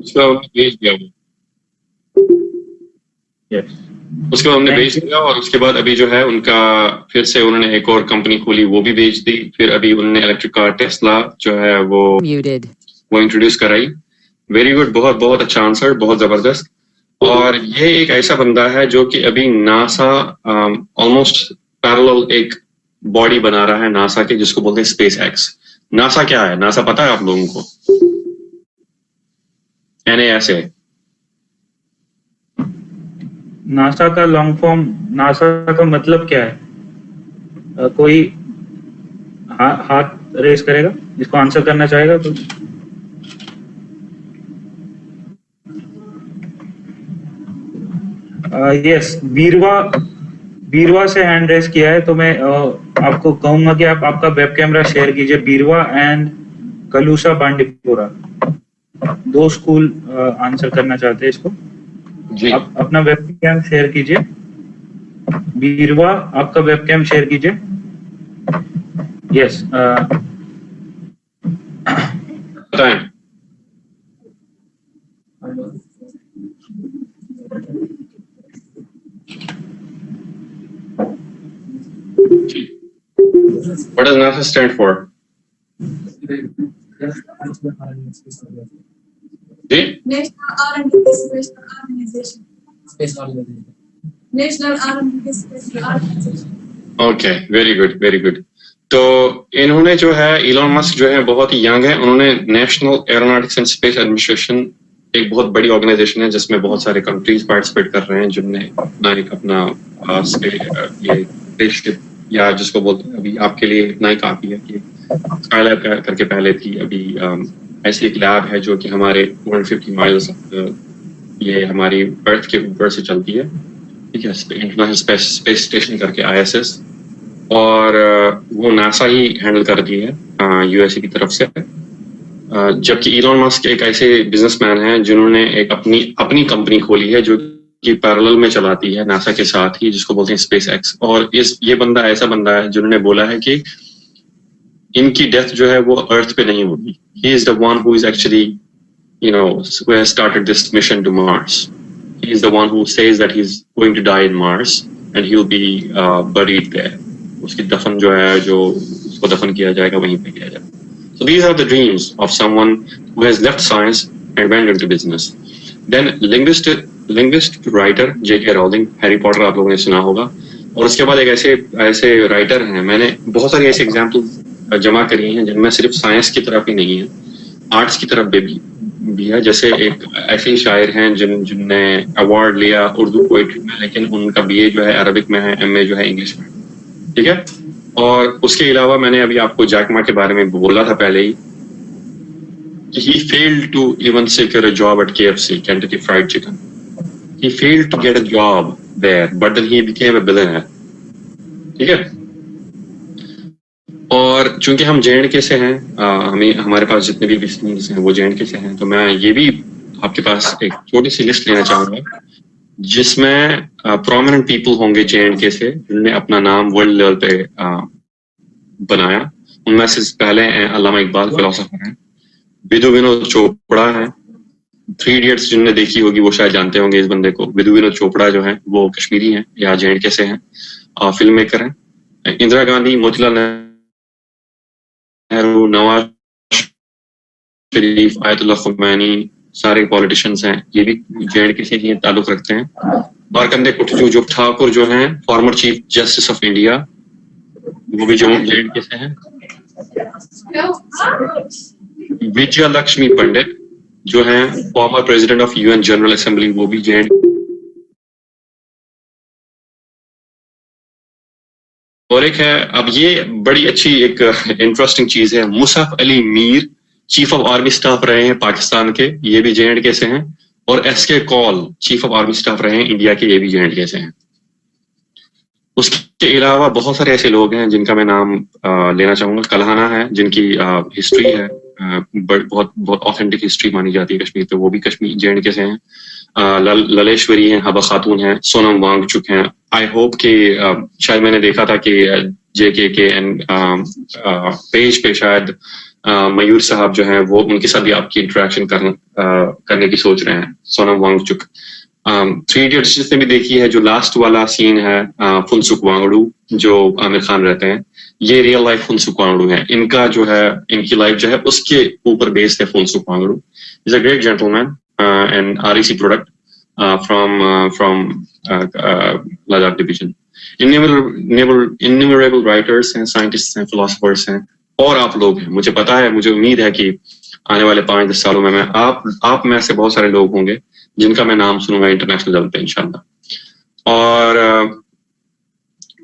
उसका हमने भेज दिया वो। यस, उसके बाद हमने Thank भेज दिया और उसके बाद अभी जो है उनका फिर से उन्होंने एक और कंपनी खोली, वो भी भेज दी। फिर अभी उन्होंने इलेक्ट्रिक कार टेस्ला जो है वो इंट्रोड्यूस कराई। वेरी गुड, बहुत बहुत अच्छा आंसर, बहुत जबरदस्त। और ये एक ऐसा बंदा है जो कि अभी नासा ऑलमोस्ट पैरेलल एक बॉडी बना रहा है नासा के, जिसको बोलते हैं स्पेस एक्स। नासा क्या है? नासा पता है आप लोगों को? NASA। नासा का लॉन्ग फॉर्म, नासा का मतलब क्या है? कोई हाथ रेस करेगा जिसको आंसर करना चाहेगा तो? यस, बीरवा से हैंड रेस किया है, तो मैं आपको कहूंगा कि आप आपका वेब कैमरा शेयर कीजिए। बीरवा एंड कलूसा बांडीपुरा, दो स्कूल आंसर करना चाहते हैं इसको। जी आप अपना वेब कैम शेयर कीजिए। बीरवा, आपका वेब कैम शेयर कीजिए। यस, बताएं। What does NASA stand for? जी National R&D Space Organization. Space Organization. National R&D Space Organization. Okay, very good very good. तो इन्होंने जो है, इलॉन मस्क जो है बहुत ही यंग है, उन्होंने national aeronautics and space administration, एक बहुत बड़ी ऑर्गेनाइजेशन है जिसमें बहुत सारे कंट्रीज पार्टिसिपेट कर रहे हैं, जिनने अपना ये स्पेसशिप, या जिसको बोलते हैं, अभी आपके लिए इतना ही काफी है कि स्काईलैब करके पहले थी, अभी ऐसी एक लैब है जो कि हमारे 250 माइल्स ये हमारी अर्थ के ऊपर से चलती है, ठीक है, इंटरनेशनल स्पेस स्टेशन करके ISS, और वो नासा ही हैंडल करती है USA की तरफ से। जबकि इलॉन मस्क एक ऐसे बिजनेसमैन हैं जिन्होंने एक अपनी कंपनी खोली है जो कि पैरेलल में चलाती है नासा के साथ ही, जिसको बोलते हैं स्पेस एक्स। और ये बंदा ऐसा बंदा है जिन्होंने बोला है कि इनकी डेथ जो है वो अर्थ पे नहीं होगी। He is the one who is actually, who has started this mission to Mars. He is the one who says that he's going to die in Mars and he'll be buried there. उसकी दफन जो है, जो उसको दफन किया जाएगा वहीं पे किया जाएगा। So these are the dreams of someone who has left science and went into business. Then linguist writer J.K. Rowling, Harry Potter आप लोगों ने सुना होगा। और उसके बाद एक ऐसे राइटर हैं, मैंने बहुत सारी ऐसे एग्जाम्पल जमा करी हैं जिनमें सिर्फ साइंस की तरफ ही नहीं है, आर्ट्स की तरफ भी है। जैसे एक ऐसे ही शायर हैं जिनने अवार्ड लिया उर्दू पोइट्री में, लेकिन उनका BA जो है अरबिक में है, MA जो है इंग्लिश में, ठीक है। और उसके अलावा मैंने अभी आपको जैक मा के बारे में बोला था पहले ही कि he failed to even secure a job at KFC, Kentucky Fried Chicken. He failed to get a job there, but then he became a billionaire, ठीक है। और चूंकि हम JNK से हैं, हमारे पास जितने भी लिसनर्स हैं वो JNK से हैं, तो मैं ये भी आपके पास एक छोटी सी लिस्ट लेना चाहूंगा जिसमें प्रोमिनेंट पीपल होंगे JNK से जिन्होंने अपना नाम वर्ल्ड लेवल पे बनाया। उनमें से पहले हैं अल्लामा इकबाल, फिलोसोफर हैं। विदु विनोद चोपड़ा है, 3 इडियट्स जिनने देखी होगी वो शायद जानते होंगे इस बंदे को। विदु विनोद चोपड़ा जो है वो कश्मीरी हैं या JNK से हैं, फिल्म मेकर हैं। इंदिरा गांधी, मोतीलाल नेहरू, नवाज शरीफ, आयतुल्लाह खुमैनी, सारे पॉलिटिशियंस हैं, ये भी JNK से ही ताल्लुक रखते हैं। बारकंदे कुटजू ठाकुर जो हैं former chief justice of India, वो भी JNK से हैं। विजय लक्ष्मी पंडित जो हैं former president of UN general assembly, वो भी JNK। और एक है, अब ये बड़ी अच्छी एक इंटरेस्टिंग चीज है, मुसफ अली मीर चीफ ऑफ आर्मी स्टाफ रहे हैं पाकिस्तान के, ये भी JNK से हैं। और SK Kaul chief of army staff रहे हैं इंडिया के, ये भी JNK से हैं। उसके अलावा बहुत सारे ऐसे लोग हैं जिनका मैं नाम लेना चाहूंगा। कल्हाना है जिनकी हिस्ट्री है, बहुत बहुत ऑथेंटिक हिस्ट्री मानी जाती है कश्मीर पे, वो भी कश्मीर JNK से हैं। ललेश्वरी हैं, हबा खातून हैं, सोनम वांगचुक हैं। आई होप कि शायद मैंने देखा था कि JK के पेज पे शायद मयूर साहब जो हैं वो उनके साथ भी आपकी इंटरेक्शन करने की सोच रहे हैं, सोनम वांगचुक। 3 इडियट्स जिसने भी देखी है, जो लास्ट वाला सीन है फुनसुक वांगडू जो आमिर खान रहते हैं, ये रियल लाइफ फुनसुक वांगडू है। इनका जो है, इनकी लाइफ जो है उसके ऊपर बेस्ड है Phunsukh Wangdu. Is a great gentleman and REC product from Ladakh division. Innumerable writers हैं, scientists हैं, philosophers हैं, और आप लोग हैं। मुझे पता है, मुझे उम्मीद है कि आने वाले 5-10 सालों में मैं आप में से बहुत सारे लोग होंगे जिनका मैं नाम सुनूंगा इंटरनेशनल लेवल पे इंशाल्लाह। और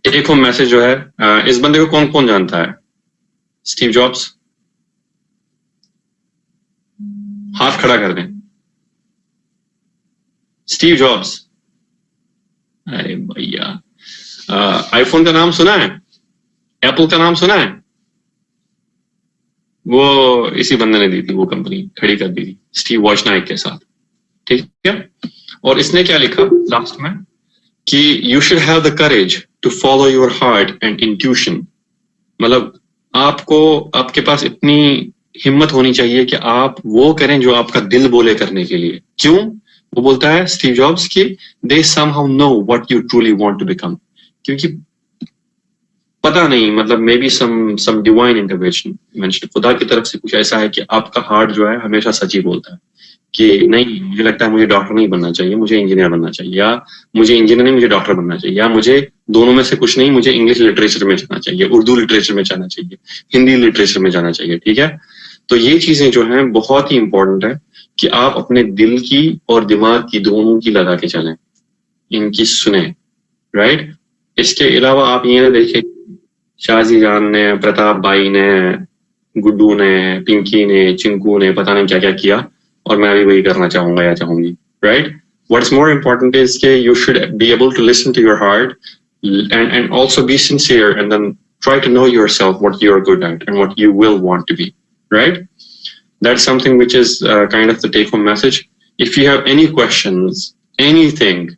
एक होम मैसेज जो है, इस बंदे को कौन कौन जानता है? स्टीव जॉब्स, हाथ खड़ा कर दें। स्टीव जॉब्स, अरे भैया, आईफोन का नाम सुना है? एप्पल का नाम सुना है? वो इसी बंदे ने दी थी, वो कंपनी खड़ी कर दी थी स्टीव वॉजनाइक के साथ, ठीक है। और इसने क्या लिखा लास्ट में कि you should have the courage to follow your heart and intuition. मतलब आपके पास इतनी हिम्मत होनी चाहिए कि आप वो करें जो आपका दिल बोले करने के लिए। क्यों? वो बोलता है स्टीव जॉब्स की they somehow know what you truly want to become. क्योंकि पता नहीं, मतलब maybe some divine intervention, खुदा की तरफ से कुछ ऐसा है कि आपका हार्ट जो है हमेशा सच ही बोलता है कि नहीं, मुझे लगता है मुझे डॉक्टर नहीं बनना चाहिए, मुझे इंजीनियर बनना चाहिए, या मुझे इंजीनियर नहीं मुझे डॉक्टर बनना चाहिए, या मुझे दोनों में से कुछ नहीं, मुझे इंग्लिश लिटरेचर में जाना चाहिए, उर्दू लिटरेचर में जाना चाहिए, हिंदी लिटरेचर में जाना चाहिए, ठीक है। तो ये चीजें जो हैं बहुत ही इंपॉर्टेंट है कि आप अपने दिल की और दिमाग की दोनों की लगा के चलें, इनकी सुने, राइट। इसके अलावा आप ये ना देखें शाहजी जान ने, प्रताप भाई ने, गुड्डू ने, पिंकी ने, चिंकू ने पता नहीं क्या क्या किया और मैं भी वही करना चाहूंगा या चाहूंगी, right. What's more important is के you should be able to listen to your heart and also be sincere and then try to know yourself what you're good at and what you will want to be, right? That's something which is kind of the take home message. If you have any questions, anything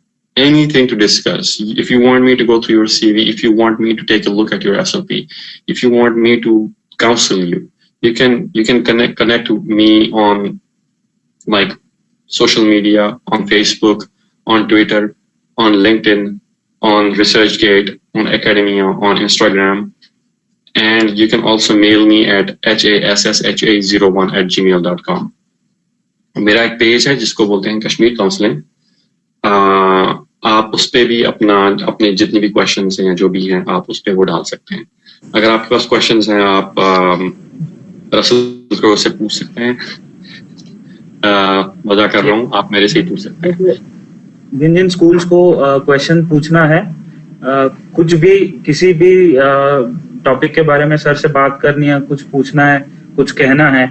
to discuss, if you want me to go through your CV, if you want me to take a look at your SOP, if you want me to counsel you, you can connect with me on like social media, on Facebook, on Twitter, on LinkedIn, on ResearchGate, on Academia, on Instagram, and you can also mail me at hassha01@gmail.com. मेरा एक page है जिसको बोलते हैं Kashmir counselling. आप उस पे भी अपने जितने भी क्वेश्चंस हैं जो भी हैं आप उस पे वो डाल सकते हैं। अगर आपके पास क्वेश्चंस हैं आप रसूल को से पूछ सकते हैं। मजा कर रहा हूँ, आप मेरे से ही पूछ सकते हैं। जिन स्कूल्स को क्वेश्चन पूछना है, कुछ भी किसी भी टॉपिक के बारे में सर से बात करनी है, कुछ पूछना है, कुछ कहना है,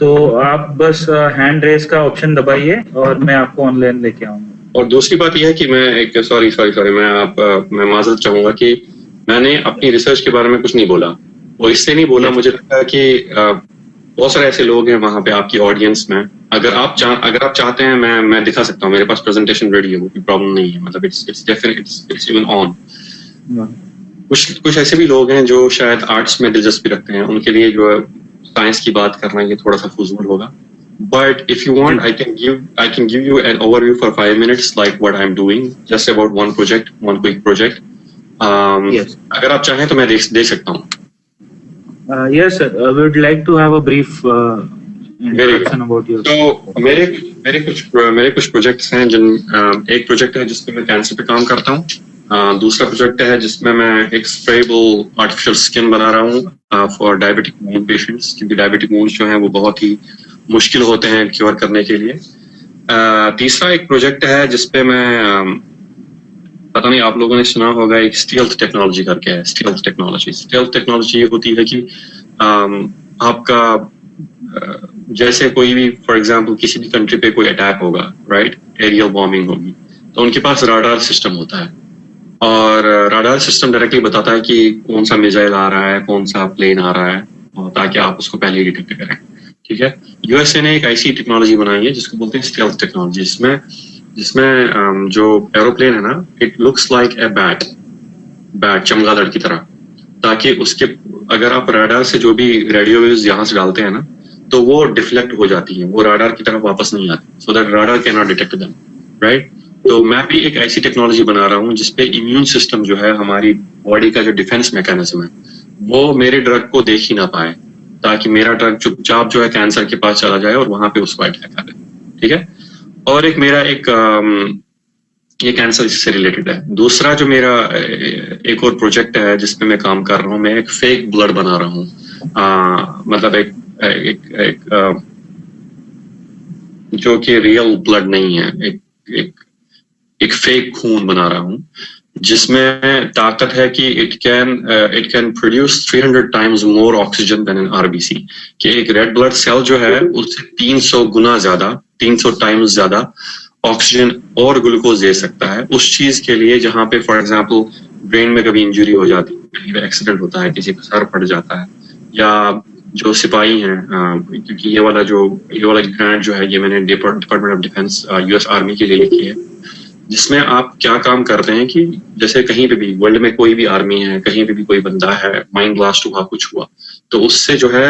तो आप बस हैंड रेज का ऑप्शन दबाइए और मैं आपको ऑनलाइन लेके आऊंगा। और दूसरी बात यह है कि मैं एक सॉरी मैं माजरत चाहूंगा कि मैंने अपनी रिसर्च के बारे में कुछ नहीं बोला, और इससे नहीं बोला, मुझे लगता है कि बहुत सारे ऐसे लोग हैं वहां पे आपकी ऑडियंस में, अगर आप चाहते हैं मैं दिखा सकता हूँ, मेरे पास प्रेजेंटेशन रेडी है, वो कोई प्रॉब्लम नहीं है, मतलब इट्स इवन ऑन। कुछ ऐसे भी लोग हैं जो शायद आर्ट्स में दिलचस्पी रखते हैं, उनके लिए जो है साइंस की बात करना ये थोड़ा सा फजूल होगा। But if you want, I can give you an overview for 5 minutes, like what I'm doing, just about one quick project. Yes. अगर आप चाहें तो मैं दे सकता हूँ। Yes, sir. We would like to have a brief introduction about you. तो मेरे कुछ प्रोजेक्ट्स हैं, एक प्रोजेक्ट है जिसमें मैं कैंसर पे काम करता हूँ, दूसरा प्रोजेक्ट है जिसमें मैं एक स्प्रेबल आर्टिफिशियल स्किन बना रहा हूँ फॉर डायबिटिक वूंड पेशेंट्स, क्योंकि डायबिटिक वूंड्स जो हैं वो बहुत ही मुश्किल होते हैं क्योर करने के लिए। तीसरा एक प्रोजेक्ट है जिसपे मैं पता नहीं आप लोगों ने सुना होगा, एक स्टील्थ टेक्नोलॉजी करके है। स्टील्थ टेक्नोलॉजी ये होती है कि आपका जैसे कोई भी फॉर एग्जांपल किसी भी कंट्री पे कोई अटैक होगा, राइट, एरियल बॉम्बिंग होगी, तो उनके पास राडार सिस्टम होता है, और राडार सिस्टम डायरेक्टली बताता है कि कौन सा मिसाइल आ रहा है, कौन सा प्लेन आ रहा है, और ताकि आप उसको पहले डिटेक्ट करें, ठीक है। यूएसए ने एक ऐसी टेक्नोलॉजी बनाई है जिसको बोलते हैं स्टेल्थ टेक्नोलॉजी, जिसमें जो एरोप्लेन है ना, it looks like a bat चमगादड़ की तरह, ताकि उसके अगर आप राडार से जो भी रेडियो वेव्स यहाँ से डालते हैं ना, तो वो डिफ्लेक्ट हो जाती है, वो राडार की तरफ वापस नहीं आती, so that radar can not detect them, right. तो मैं भी एक ऐसी टेक्नोलॉजी बना रहा हूँ जिसपे इम्यून सिस्टम जो है, हमारी बॉडी का जो डिफेंस मैकेनिज्म है, वो मेरे ड्रग को देख ही ना पाए, ताकि मेरा ड्रग चुपचाप जो है कैंसर के पास चला जाए और वहां पे उसको अटैक करे, ठीक है। और एक मेरा ये कैंसर इससे रिलेटेड है। दूसरा जो मेरा एक और प्रोजेक्ट है जिसपे मैं काम कर रहा हूँ, मैं एक फेक ब्लड बना रहा हूँ, मतलब एक जो कि रियल ब्लड नहीं है, एक फेक खून बना रहा हूँ जिसमें ताकत है कि it can produce 300 times more oxygen than an RBC, कि एक रेड ब्लड सेल जो है उससे 300 गुना ज्यादा, 300 टाइम्स ज्यादा ऑक्सीजन और ग्लूकोज दे सकता है उस चीज के लिए जहां पे फॉर एग्जांपल ब्रेन में कभी इंजरी हो जाती है, कहीं पे एक्सीडेंट होता है, किसी का सर फट जाता है, या जो सिपाही हैं, क्योंकि ये वाला ग्रांट जो है ये मैंने department of defence US army के लिए लिखी है, जिसमें आप क्या काम करते हैं कि जैसे कहीं पे भी वर्ल्ड में कोई भी आर्मी है, कहीं पे भी कोई बंदा है, माइंड ब्लास्ट हुआ, कुछ हुआ, तो उससे जो है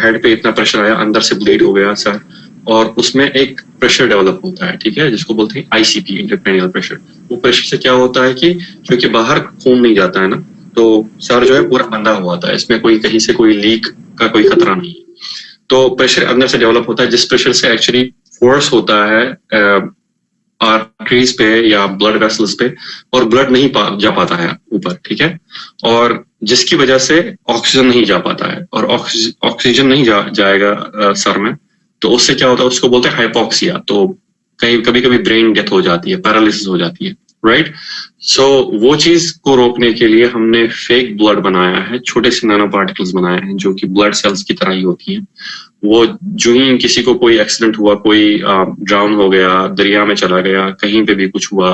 हेड पे इतना प्रेशर आया, अंदर से ब्लीड हो गया सर, और उसमें एक प्रेशर डेवलप होता है, ठीक है, जिसको बोलते हैं आईसीपी, इंट्राक्रैनियल प्रेशर। वो प्रेशर से क्या होता है कि क्योंकि बाहर खून नहीं जाता है ना, तो सर जो है पूरा बंधा हुआ था, इसमें कोई कहीं से कोई लीक का कोई खतरा नहीं है, तो प्रेशर अंदर से डेवलप होता है, जिस प्रेशर से एक्चुअली फोर्स होता है आर्टरीज पे या ब्लड वेसल्स पे, और ब्लड नहीं जा पाता है ऊपर, ठीक है, और जिसकी वजह से ऑक्सीजन नहीं जा पाता है, और ऑक्सीजन नहीं जाएगा सर में, तो उससे क्या होता है, उसको बोलते हैं हाइपोक्सिया। तो कभी कभी ब्रेन डेथ हो जाती है, पैरालिसिस हो जाती है, राइट। सो वो चीज को रोकने के लिए हमने फेक ब्लड बनाया है, छोटे से नैनो पार्टिकल्स बनाए हैं जो कि ब्लड सेल्स की तरह ही होती हैं। वो जो ही किसी को कोई एक्सीडेंट हुआ, कोई ड्राउन हो गया, दरिया में चला गया, कहीं पे भी कुछ हुआ,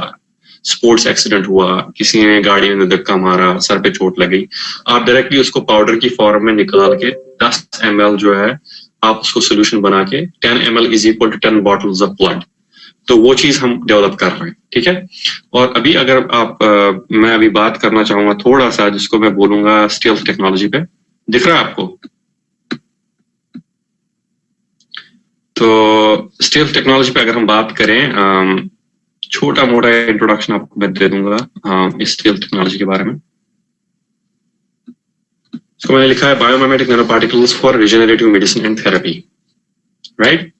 स्पोर्ट्स एक्सीडेंट हुआ, किसी ने गाड़ी में धक्का मारा, सर पे चोट लगी, आप डायरेक्टली उसको पाउडर की फॉर्म में निकाल के 10 ml जो है आप उसको सोल्यूशन बना के 10 ml is equal to 10 bottles of blood, तो वो चीज हम डेवलप कर रहे हैं, ठीक है। और अभी अगर आप मैं अभी बात करना चाहूंगा थोड़ा सा, जिसको मैं बोलूंगा स्टील्थ टेक्नोलॉजी पे, दिख रहा है आपको? तो स्टील्थ टेक्नोलॉजी पे अगर हम बात करें, छोटा मोटा इंट्रोडक्शन आपको मैं दे दूंगा इस स्टील्थ टेक्नोलॉजी के बारे में। इसको मैंने लिखा है biomimetic nano particles for regenerative medicine and therapy, right.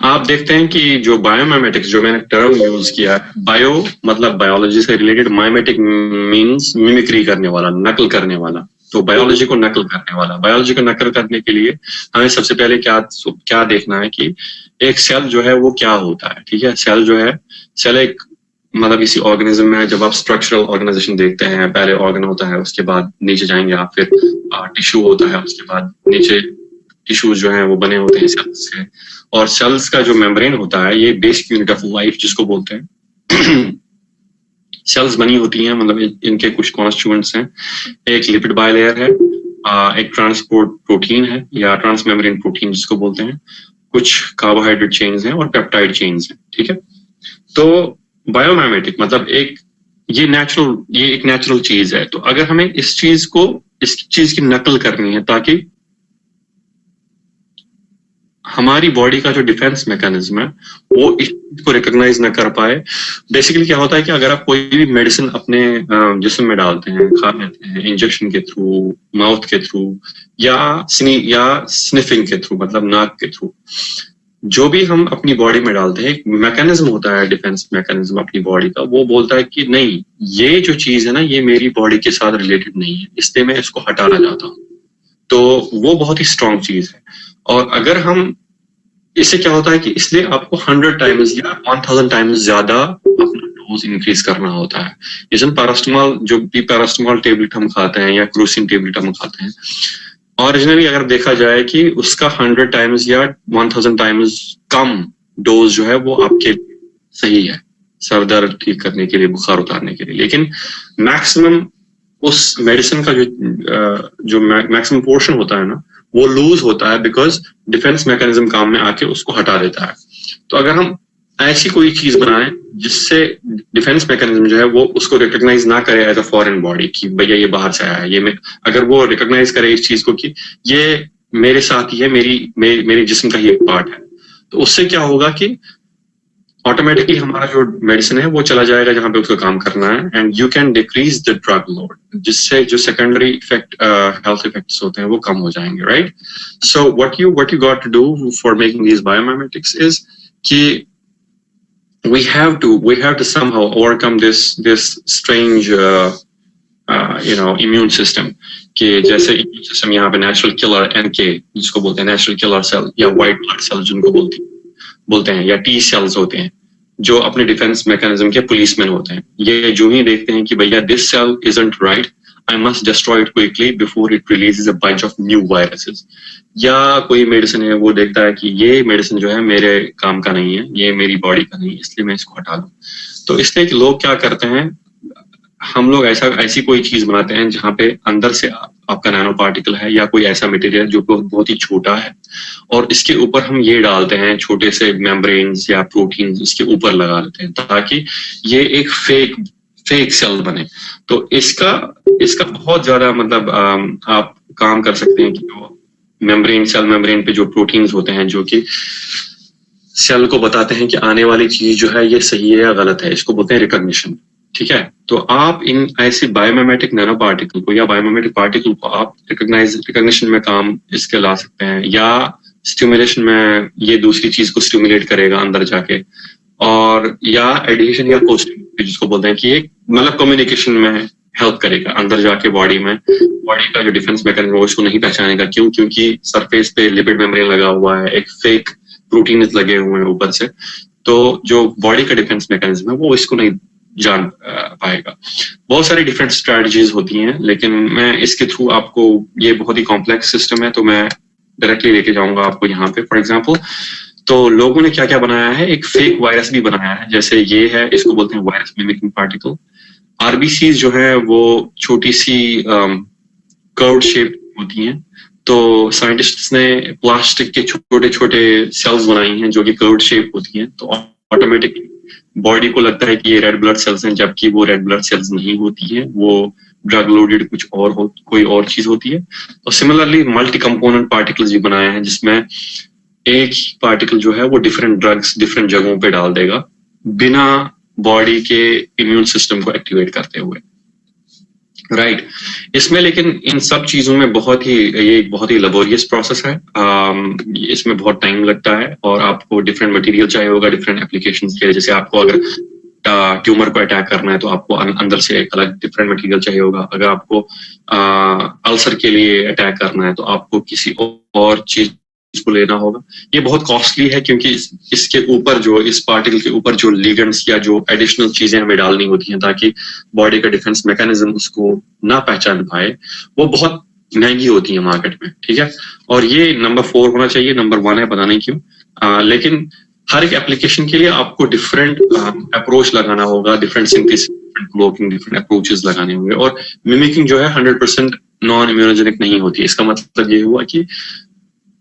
आप देखते हैं कि जो बायोमिमेटिक्स, जो मैंने टर्म यूज किया, बायो मतलब बायोलॉजी से रिलेटेड, माइमेटिक मींस मिमिक्री करने वाला, नकल करने वाला, तो बायोलॉजी को नकल करने वाला। बायोलॉजी को नकल करने के लिए हमें सबसे पहले क्या देखना है कि एक सेल जो है वो क्या होता है, ठीक है। सेल जो है, सेल एक मतलब इसी ऑर्गेनिज्म में जब आप स्ट्रक्चरल ऑर्गेनाइजेशन देखते हैं, पहले ऑर्गन होता है, उसके बाद नीचे जाएंगे आप, फिर टिश्यू होता है, उसके बाद नीचे टिश्यूज जो है वो बने होते हैं सेल्स से, और सेल्स का जो मेम्ब्रेन होता है, ये बेसिक यूनिट ऑफ लाइफ जिसको बोलते हैं। सेल्स बनी होती हैं, मतलब इनके कुछ कॉन्स्टिट्यूएंट्स हैं, एक लिपिड बायलेयर है, एक ट्रांसपोर्ट प्रोटीन है या ट्रांसमेम्ब्रेन प्रोटीन जिसको बोलते हैं, कुछ कार्बोहाइड्रेट चेन्स हैं और पेप्टाइड चेन्स हैं, ठीक है। तो बायोमिमेटिक मतलब एक नेचुरल चीज है। तो अगर हमें इस चीज की नकल करनी है ताकि हमारी बॉडी का जो डिफेंस मैकेनिज्म है वो इसको रिकॉग्नाइज न कर पाए। बेसिकली क्या होता है कि अगर आप कोई भी मेडिसिन अपने जिस्म में डालते हैं, खा लेते हैं इंजेक्शन के थ्रू, माउथ के थ्रू, या स्निफिंग के थ्रू, मतलब नाक के थ्रू, जो भी हम अपनी बॉडी में डालते हैं, एक मैकेनिज्म होता है, डिफेंस मैकेनिज्म अपनी बॉडी का, वो बोलता है कि नहीं, ये जो चीज है ना, ये मेरी बॉडी के साथ रिलेटेड नहीं है, इसलिए मैं इसको हटाना चाहता हूँ। तो वो बहुत ही स्ट्रॉन्ग चीज है। और अगर हम इससे क्या होता है कि इसलिए आपको 100 टाइम्स या 1000 टाइम्स ज्यादा अपना डोज इंक्रीज करना होता है। जैसे पैरास्टामोल, जो भी पैरास्टामोल टेबलेट हम खाते हैं या क्रूसिन टेबलेट हम खाते हैं, ओरिजिनली अगर देखा जाए कि उसका 100 टाइम्स या 1000 टाइम्स कम डोज जो है वो आपके सही है सर दर्द ठीक करने के लिए, बुखार उतारने के लिए। लेकिन मैक्सिमम उस मेडिसिन का जो मैक्सिमम पोर्शन होता है ना, वो लूज होता है बिकॉज डिफेंस मैकेनिज्म काम में आके उसको हटा देता है। तो अगर हम ऐसी कोई चीज बनाएं जिससे डिफेंस मैकेनिज्म जो है वो उसको रिकॉग्नाइज ना करे एज अ फॉरेन बॉडी कि भैया ये बाहर से आया है, अगर वो रिकॉग्नाइज करे इस चीज को कि ये मेरे साथ ही है, मेरे जिस्म का ही एक पार्ट है, तो उससे क्या होगा कि ऑटोमेटिकली हमारा जो मेडिसिन है वो चला जाएगा जहां पे उसको काम करना है, and you can decrease the drug load, जिससे जो सेकेंडरी इफेक्ट हेल्थ इफेक्ट्स होते हैं वो कम हो जाएंगे, right? So what you got to do for making these biomimetics is कि we have to somehow overcome this strange immune system कि जैसे immune system यहाँ पे नेचुरल किलर NK जिसको बोलते हैं नेचुरल किलर सेल या व्हाइट ब्लड सेल जिनको बोलते हैं या T सेल्स होते हैं जो अपने डिफेंस मैकेनिज्म के पुलिसमैन होते हैं। ये जो ही देखते हैं कि भैया this cell isn't right, I must destroy it quickly before it releases a bunch of new viruses. या कोई मेडिसिन है वो देखता है कि ये मेडिसिन जो है मेरे काम का नहीं है, ये मेरी बॉडी का नहीं है, इसलिए मैं इसको हटा दूं। तो इसलिए लोग क्या करते हैं, हम लोग ऐसी कोई चीज बनाते हैं जहां पे अंदर से आपका नैनो पार्टिकल है या कोई ऐसा मटेरियल जो बहुत ही छोटा है और इसके ऊपर हम ये डालते हैं छोटे से मेम्ब्रेन्स या प्रोटीन्स इसके ऊपर लगा देते हैं ताकि ये एक फेक सेल बने। तो इसका बहुत ज्यादा मतलब आप काम कर सकते हैं कि जो सेल मेम्ब्रेन पे जो प्रोटीन्स होते हैं जो कि सेल को बताते हैं कि आने वाली चीज जो है ये सही है या गलत है, इसको बोलते हैं रिकॉग्निशन, ठीक है? तो आप इन ऐसी बायोमिमेटिक नैनो पार्टिकल को या बायोमिमेटिक पार्टिकल को आप रिकॉग्निशन में काम इसके ला सकते हैं, या स्टिमुलेशन में ये दूसरी चीज को स्टिमुलेट करेगा अंदर जाके, और या एडिशन या कोस्टिंग जिसको बोलते हैं कि एक मतलब कम्युनिकेशन में हेल्प करेगा अंदर जाके बॉडी का जो डिफेंस मैकेनिज्म है उसको नहीं पहचानेगा। क्योंकि सरफेस पे लिपिड मेम्ब्रेन लगा हुआ है, एक फेक प्रोटीन लगे हुए हैं ऊपर से, तो जो बॉडी का डिफेंस मैकेनिज्म है वो इसको नहीं जान पाएगा। बहुत सारी डिफरेंट स्ट्रेटजीज होती हैं, लेकिन मैं इसके थ्रू आपको, ये बहुत ही कॉम्प्लेक्स सिस्टम है तो मैं डायरेक्टली लेके जाऊंगा आपको यहाँ पे। फॉर एग्जाम्पल, तो लोगों ने क्या क्या बनाया है, एक फेक वायरस भी बनाया है, जैसे ये है, इसको बोलते हैं वायरस मिमिकिंग पार्टिकल। आरबीसीज जो है वो छोटी सी कर्व्ड शेप होती हैं, तो साइंटिस्ट्स ने प्लास्टिक के छोटे छोटे सेल्स बनाई हैं जो कि कर्व्ड शेप होती हैं, तो ऑटोमेटिकली बॉडी को लगता है कि ये रेड ब्लड सेल्स हैं, जबकि वो रेड ब्लड सेल्स नहीं होती है, वो ड्रग लोडेड कुछ और कोई और चीज होती है। तो सिमिलरली मल्टी कंपोनेंट पार्टिकल्स भी बनाए हैं जिसमें एक ही पार्टिकल जो है वो डिफरेंट ड्रग्स डिफरेंट जगहों पे डाल देगा बिना बॉडी के इम्यून सिस्टम को एक्टिवेट करते हुए, राइट? इसमें लेकिन इन सब चीजों में ये बहुत ही लेबोरियस प्रोसेस है, इसमें बहुत टाइम लगता है और आपको डिफरेंट मटेरियल चाहिए होगा डिफरेंट एप्लीकेशंस के लिए। जैसे आपको अगर ट्यूमर को अटैक करना है तो आपको अंदर से एक अलग डिफरेंट मटेरियल चाहिए होगा, अगर आपको अल्सर के लिए अटैक करना है तो आपको किसी और चीज को लेना होगा। ये बहुत कॉस्टली है क्योंकि इसके ऊपर जो इस पार्टिकल के ऊपर जो लिगेंड्स या जो एडिशनल चीजें हमें डालनी होती हैं ताकि बॉडी का डिफेंस मैकेनिज्म उसको ना पहचान पाए, वो बहुत महंगी होती है मार्केट में, ठीक है? और ये नंबर 4 होना चाहिए, नंबर 1 है, पता नहीं क्यों। लेकिन हर एक एप्लीकेशन के लिए आपको डिफरेंट अप्रोच लगाना होगा, different synthesis, different blocking, different approaches लगाने होंगे। और मिमिकिंग जो है 100% नॉन इम्यूनोजेनिक नहीं होती। इसका मतलब ये हुआ कि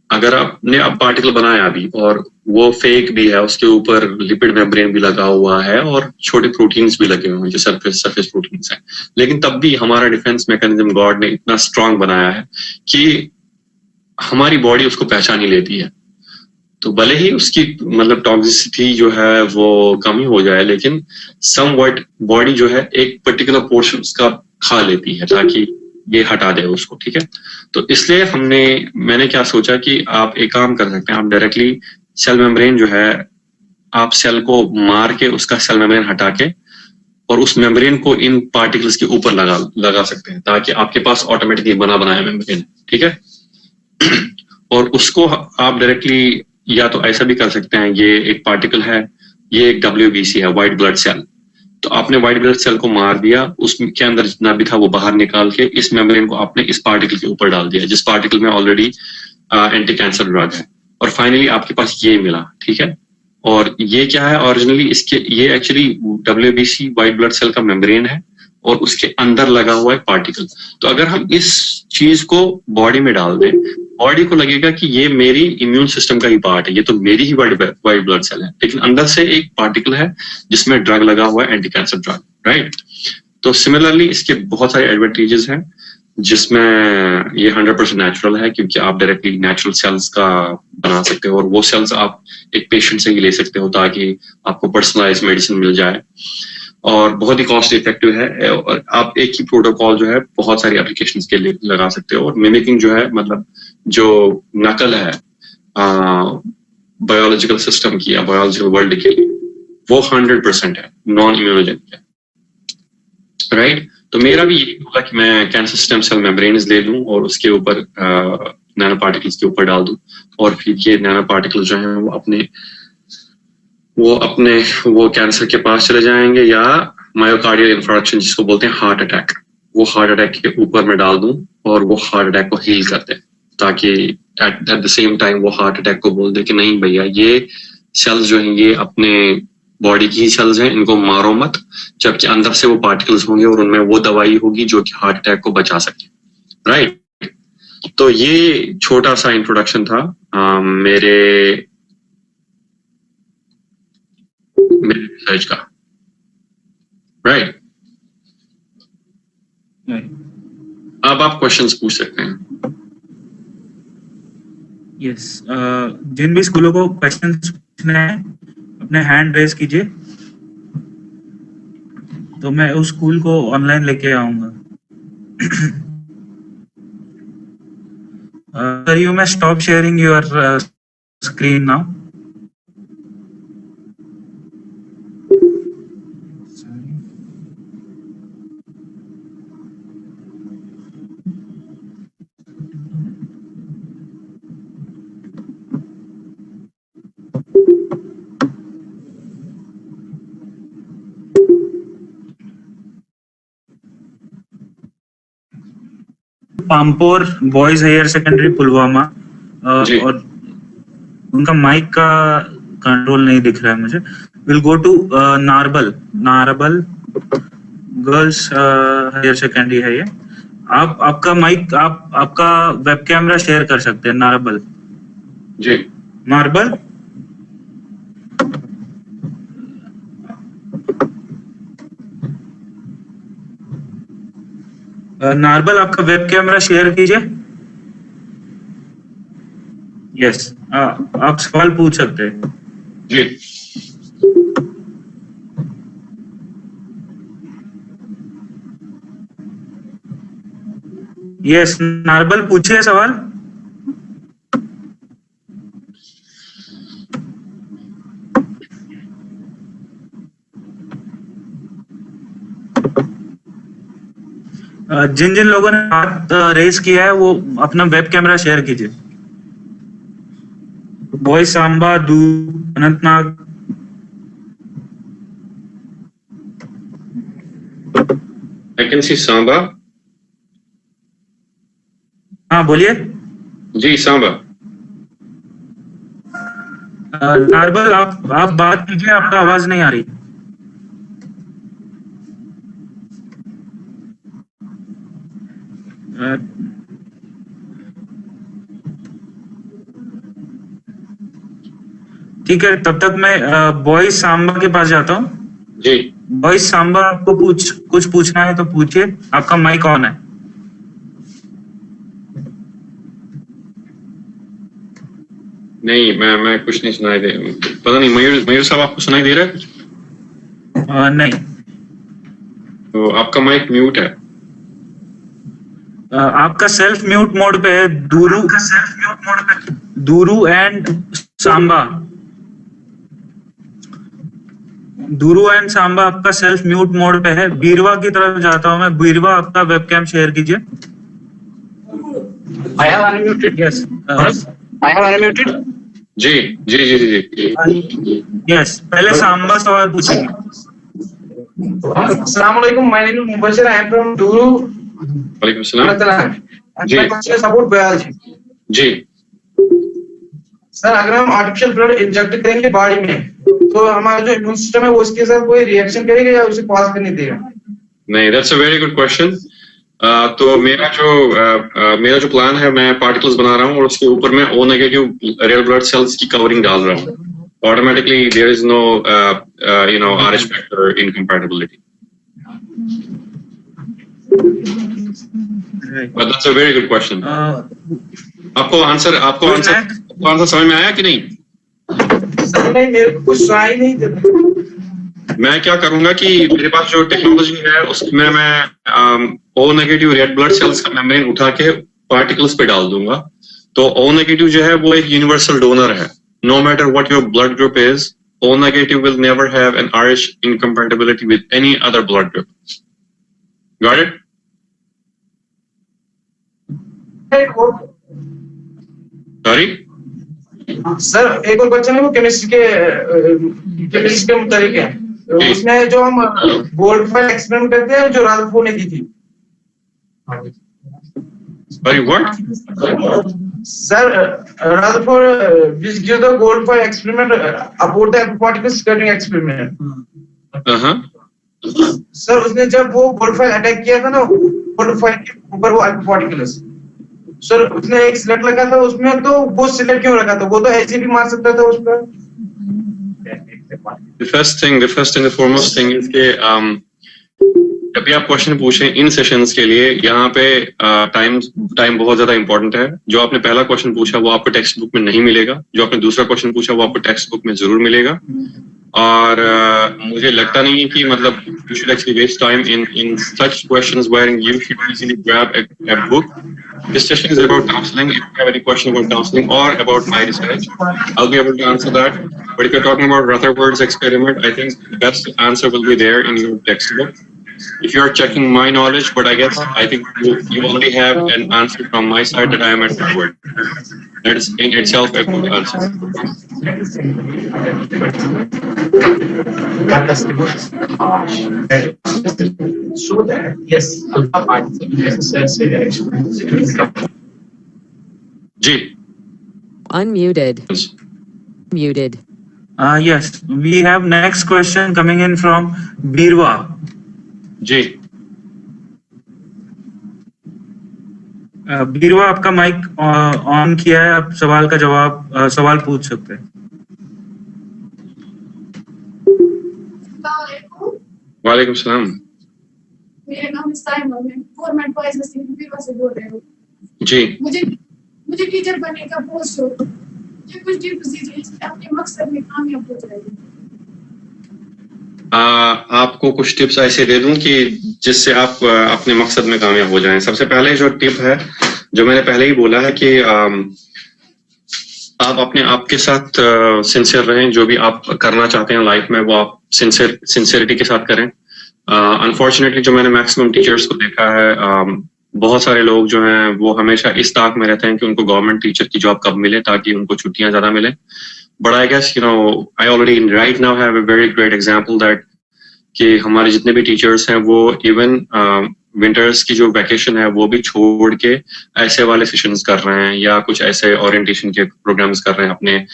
अगर आपने अब पार्टिकल बनाया अभी और वो फेक भी है, उसके ऊपर लिपिड मेम्ब्रेन भी लगा हुआ है और छोटे प्रोटीन्स भी लगे हुए हैं जो सरफेस प्रोटीन्स हैं, लेकिन तब भी हमारा डिफेंस मैकेनिज्म गॉड ने इतना स्ट्रांग बनाया है कि हमारी बॉडी उसको पहचान ही लेती है। तो भले ही उसकी मतलब टॉक्सिसिटी जो है वो कम ही हो जाए, लेकिन समवट बॉडी जो है एक पर्टिकुलर पोर्शन उसका खा लेती है ताकि ये हटा दे उसको, ठीक है? तो इसलिए मैंने क्या सोचा कि आप एक काम कर सकते हैं, आप डायरेक्टली सेल मेम्ब्रेन जो है, आप सेल को मार के उसका सेल मेम्ब्रेन हटा के और उस मेम्ब्रेन को इन पार्टिकल्स के ऊपर लगा सकते हैं ताकि आपके पास ऑटोमेटिकली बनाया मेम्ब्रेन, ठीक है? और उसको आप डायरेक्टली या तो ऐसा भी कर सकते हैं, ये एक पार्टिकल है, ये एक WBC है, व्हाइट ब्लड सेल, तो आपने व्हाइट ब्लड सेल को मार दिया, उसके अंदर जितना भी था वो बाहर निकाल के इस मेम्ब्रेन को आपने इस पार्टिकल के ऊपर डाल दिया जिस पार्टिकल में ऑलरेडी एंटी कैंसर ड्रग है, और फाइनली आपके पास ये मिला, ठीक है? और ये क्या है ओरिजिनली, ये actually WBC white blood cell का मेम्ब्रेन है और उसके अंदर लगा हुआ है पार्टिकल। तो अगर हम इस चीज को बॉडी में डाल दें, बॉडी को लगेगा कि ये मेरी इम्यून सिस्टम का ही पार्ट है, ये तो मेरी ही वाइट ब्लड सेल है, लेकिन अंदर से एक पार्टिकल है जिसमें ड्रग लगा हुआ है, एंटी कैंसर ड्रग, राइट। तो सिमिलरली इसके बहुत सारे एडवांटेजेस हैं, जिसमें ये 100% नेचुरल है, क्योंकि आप डायरेक्टली नेचुरल सेल्स का बना सकते हो, और वो सेल्स आप एक पेशेंट से ही ले सकते हो ताकि आपको पर्सनलाइज मेडिसिन मिल जाए, और बहुत ही कॉस्ट इफेक्टिव है, और आप एक ही प्रोटोकॉल जो है बहुत सारी एप्लीकेशंस के लिए लगा सकते हो। और मिमिकिंग जो है, मतलब जो नकल है बायोलॉजिकल सिस्टम की या बायोलॉजिकल वर्ल्ड की, वो 100% है, नॉन इम्यूनोजेनिक है, राइट। तो मेरा भी यही होगा कि मैं कैंसर स्टेम सेल मेम्ब्रेन्स ले लूं और उसके ऊपर नैनो पार्टिकल्स के ऊपर डाल दूं, और फिर ये नैनो पार्टिकल्स जो हैं वो कैंसर के पास चले जाएंगे, या मायोकार्डियल इंफ्राक्शन जिसको बोलते हैं हार्ट अटैक, वो हार्ट अटैक के ऊपर में डाल दूं और वो हार्ट अटैक को हील कर दे, ताकि एट द सेम टाइम वो हार्ट अटैक को बोल दे कि नहीं भैया, ये सेल्स जो हैं ये अपने बॉडी की ही सेल्स हैं, इनको मारो मत, जबकि अंदर से वो पार्टिकल्स होंगे और उनमें वो दवाई होगी जो कि हार्ट अटैक को बचा सके, राइट। तो ये छोटा सा इंट्रोडक्शन था मेरे रिसर्च का, राइट। अब आप क्वेश्चंस पूछ सकते हैं। यस, जिन भी स्कूलों को क्वेश्चंस पूछने हैं अपने हैंड रेज कीजिए, तो मैं उस स्कूल को ऑनलाइन लेके आऊंगा। Sir, you may stop sharing your screen now. Pampore boys higher secondary Pulwama, और उनका माइक का कंट्रोल नहीं दिख रहा है मुझे। Will go to Narbal girls higher secondary है ये। आप आपका माइक, आप आपका वेब कैमरा शेयर कर सकते हैं नारबल जी। नारबल, नारबल आपका वेब कैमरा शेयर कीजिए। यस, आप सवाल पूछ सकते हैं जी। यस, नारबल पूछिए सवाल। जिन जिन लोगों ने हाथ रेस किया है वो अपना वेब कैमरा शेयर कीजिए। Boy Samba, Anantnag. I can see Samba. हाँ बोलिए जी, सांबा। नारबल, आप बात कीजिए, आपका आवाज नहीं आ रही। ठीक है, तब तक मैं बॉयज सांबा के पास जाता हूँ। जी। बॉयज सांबा, आपको कुछ पूछना है तो पूछिए, आपका माइक ऑन है। नहीं, मैं कुछ नहीं सुनाई दे, पता नहीं मयूर साहब आपको सुनाई दे रहा है कुछ? नहीं। तो आपका माइक म्यूट है। आपका सेल्फ म्यूट मोड पे है। दूरू एंड सांबा, आपका सेल्फ म्यूट मोड पे है। बीरवा की तरफ जाता हूं मैं। बीरवा, आपका वेबकैम शेयर कीजिए। I have unmuted. Yes. I have unmuted. जी जी जी जी जी। यस, पहले सांबा सवाल पूछेंगे। Assalamualaikum. My name is Mubashir. I am from Duru. वालेकुम सलाम। Anantnag. And जी। my question is about biology. जी। सर, अगर हम आर्टिफिशियल ब्लड इंजेक्ट करेंगे बॉडी में, तो हमारा जो इम्यून सिस्टम है वो उसके साथ कोई रिएक्शन करेगा या उसे पास करने देगा? नहीं, that's a very good question. तो मेरा जो प्लान है, मैं पार्टिकल्स बना रहा हूँ और उसके ऊपर मैं O negative red blood cells की कवरिंग डाल रहा हूँ. Automatically there is no RH factor incompatibility. Right. But that's a very good question. आपको आंसर समझ में आया कि नहीं? सर नहीं, मेरे को कुछ सुनाई नहीं देता. मैं क्या करूंगा कि मेरे पास जो टेक्नोलॉजी है उसमें मैं O negative red blood cells का मेम्ब्रेन उठा के पार्टिकल्स पे डाल दूंगा. तो O नेगेटिव जो है वो एक यूनिवर्सल डोनर है. No matter what your blood group is, O negative will never have an RH incompatibility with any other blood group. Got it? Sorry? Sir एक और क्वेश्चन है, वो केमिस्ट्री के मुताबिक है. उसमें जो हम गोल्डफाइल एक्सपेरिमेंट करते हैं, जो रादरफोर्ड ने की थी. Sorry, what? Sir, Rutherford did the goldfire experiment about the particle scattering experiment. Sir, उसने जब वो गोल्डफाइल अटैक किया था ना, गोल्डफाइल के ऊपर वो अल्फा पार्टिकल्स. सर उसने एक स्लेट लगा था उसमें, तो वो स्लेट क्यों रखा था? वो तो ऐसे भी मार सकता था उस पर. The first and the foremost thing is कि जब भी आप क्वेश्चन पूछें इन सेशंस के लिए, यहाँ पे टाइम बहुत ज्यादा इंपॉर्टेंट है. जो आपने पहला क्वेश्चन पूछा वो आपको टेक्स्ट बुक में नहीं मिलेगा. जो आपने दूसरा क्वेश्चन पूछा वो आपको टेक्स्ट बुक में जरूर मिलेगा. और मुझे लगता नहीं है कि मतलब you should actually waste time in such questions wherein you should easily grab a book. This session is about counseling. If you have any question about counseling or about my research, I'll be able to answer that. But if you're talking about Rutherford's experiment, I think the best answer will be there in your textbook. If you're checking my knowledge, but I think you already have an answer from my side that I am at Harvard. That is in itself a good answer. So that yes, alpha particles Ji. Unmuted. Muted. Yes, we have next question coming in from Birwa. जी. बीरवा, आपका mic on किया है, आप सवाल पूछ सकते हैं. वालेकुम सलाम. मेरा नाम इस्ताइमा, मैं गवर्नमेंट बॉयज हॉस्टल बीरवा से बोल रही हूँ. जी. मुझे टीचर बनने का बहुत शौक है. मुझे कुछ टिप्स दीजिए अपने मकसद में कामयाब हो जाए. आपको कुछ टिप्स ऐसे दे दूं कि जिससे आप अपने मकसद में कामयाब हो जाएं. सबसे पहले जो टिप है, जो मैंने पहले ही बोला है कि आप अपने आप के साथ सिंसियर रहें. जो भी आप करना चाहते हैं लाइफ में वो आप सिंसियरिटी के साथ करें. अनफॉर्चुनेटली जो मैंने मैक्सिमम टीचर्स को देखा है, बहुत सारे लोग जो हैं वो हमेशा इस ताक में रहते हैं कि उनको गवर्नमेंट टीचर की जॉब कब मिले ताकि उनको छुट्टियां ज्यादा मिले. But I guess I already right now have a very great example that कि हमारे जितने भी टीचर्स हैं वो इवन विंटर्स की जो वैकेशन है वो भी छोड़ के ऐसे वाले सेशंस कर रहे हैं या कुछ ऐसे ओरिएंटेशन के प्रोग्राम्स कर रहे हैं अपने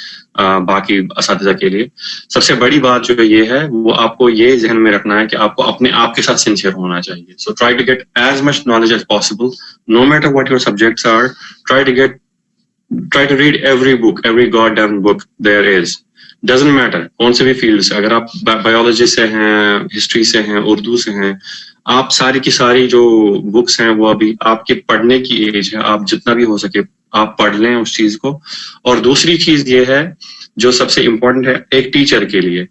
बाकी असातिज़ा के लिए. सबसे बड़ी बात जो ये है वो आपको ये जहन में रखना है कि आपको अपने आप के साथ सिंसियर होना चाहिए. So try to get as much knowledge as possible, no matter what your subjects are. Try to read every book, every goddamn book there is. Doesn't matter कौन से भी फील्ड से, अगर आप बायोलॉजी से हैं, हिस्ट्री से हैं, उर्दू से हैं, आप सारी की सारी जो बुक्स हैं वो अभी आपकी पढ़ने की एज है. आप जितना भी हो सके आप पढ़ लें उस चीज को. और दूसरी चीज ये है जो सबसे इम्पोर्टेंट है एक टीचर के लिए,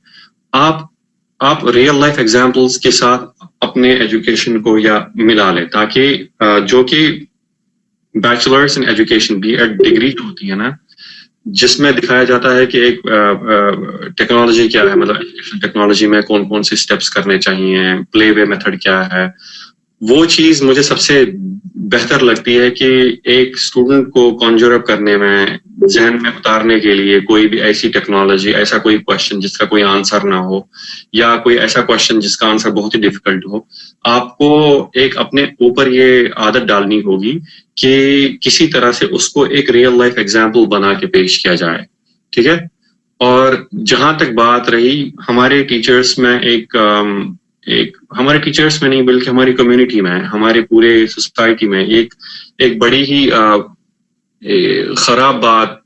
आप रियल लाइफ एग्जाम्पल्स के साथ अपने एजुकेशन को या मिला लें ताकि जो कि bachelors in education B.Ed degree होती है ना, जिसमें दिखाया जाता है कि एक टेक्नोलॉजी क्या है, मतलब एजुकेशन टेक्नोलॉजी में कौन कौन से स्टेप्स करने चाहिए, प्ले वे मेथड क्या है. वो चीज मुझे सबसे बेहतर लगती है कि एक स्टूडेंट को कॉन्जर अप करने में, जहन में उतारने के लिए कोई भी ऐसी टेक्नोलॉजी, ऐसा कोई क्वेश्चन जिसका कोई आंसर ना हो या कोई ऐसा क्वेश्चन जिसका आंसर बहुत ही डिफिकल्ट हो, आपको एक अपने ऊपर ये आदत डालनी होगी कि किसी तरह से उसको एक रियल लाइफ एग्जाम्पल बना के पेश किया जाए. ठीक है. और जहां तक बात रही हमारे टीचर्स में एक एक हमारे टीचर्स में नहीं बल्कि हमारी कम्युनिटी में, हमारे पूरे सोसाइटी में एक बड़ी ही खराब बात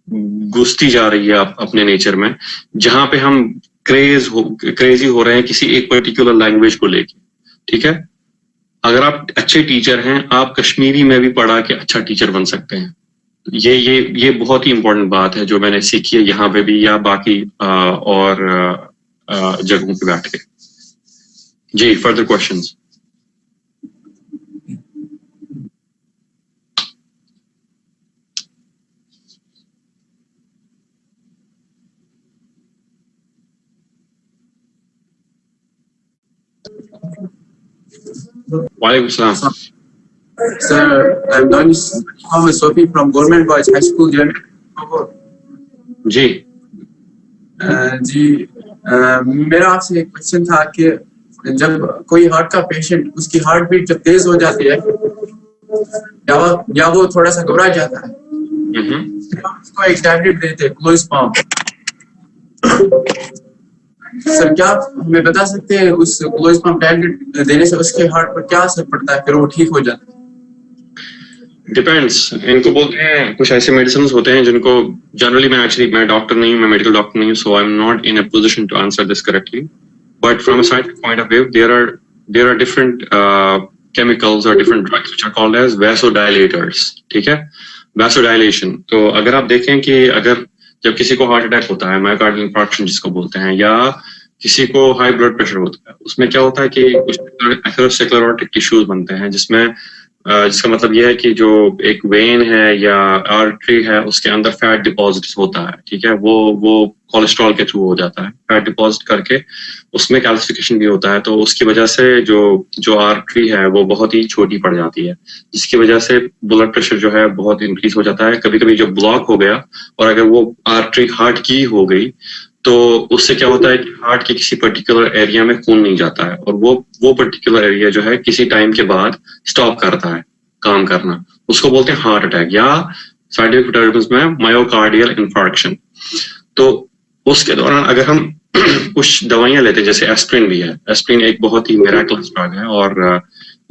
घुसती जा रही है अपने नेचर में, जहां पे हम क्रेजी हो रहे हैं किसी एक पर्टिकुलर लैंग्वेज को लेके। ठीक है, अगर आप अच्छे टीचर हैं, आप कश्मीरी में भी पढ़ा के अच्छा टीचर बन सकते हैं। ये बहुत ही इंपॉर्टेंट बात है जो मैंने सीखी है यहाँ पे भी या बाकी और जगहों पे बैठ के। जी, further questions? Walaikum Assalam. Sir, I'm Danish Mohammed Sofi from Government Boys High School, Germany. जी जी मेरा आपसे एक क्वेश्चन था कि जब कोई हार्ट का पेशेंट, उसकी हार्ट बीट जब तेज हो जाती है या वो थोड़ा सा घबरा जाता है, उसको एक टैबलेट देते हैं क्लोज़पाम। सर, क्या आप हमें बता सकते हैं उस क्लोज़पाम टैबलेट देने से उसके हार्ट पर क्या असर पड़ता है, फिर वो ठीक हो जाता है? डिपेंड्स। इनको बोलते हैं, कुछ ऐसे मेडिसिन होते हैं जिनको जनरली मैं डॉक्टर नहीं हूँ, मैं मेडिकल डॉक्टर नहीं हूँ, so I am not in a position to answer this correctly, but from a scientific point of view there are different chemicals और different drugs which are called as vasodilators. ठीक है, vasodilation. तो अगर आप देखें कि अगर जब किसी को हार्ट अटैक होता है, मायोकार्डियल इंफार्क्शन जिसको बोलते हैं, या किसी को हाई ब्लड प्रेशर होता है, उसमें क्या होता है कि कुछ एथेरोस्क्लेरोटिक टिश्यूज बनते हैं जिसमें जिसका मतलब यह है कि जो एक वेन है या आर्टरी है उसके अंदर फैट डिपॉजिट होता है। ठीक है, वो कोलेस्ट्रॉल के थ्रू हो जाता है, फैट डिपॉजिट करके उसमें कैल्सिफिकेशन भी होता है, तो उसकी वजह से जो आर्टरी है वो बहुत ही छोटी पड़ जाती है, जिसकी वजह से ब्लड प्रेशर जो है बहुत इंक्रीज हो जाता है। कभी कभी जो ब्लॉक हो गया और अगर वो आर्टरी हार्ट की हो गई तो उससे क्या होता है कि हार्ट के किसी पर्टिकुलर एरिया में खून नहीं जाता है और वो पर्टिकुलर एरिया जो है किसी टाइम के बाद स्टॉप करता है काम करना, उसको बोलते हैं हार्ट अटैक या साइंटिफिक टर्म्स में मायोकार्डियल इंफार्क्शन। तो उसके दौरान अगर हम कुछ दवाइयां लेते हैं, जैसे एस्प्रिन भी है, एस्प्रिन एक बहुत ही मिरेकलस ड्रग है और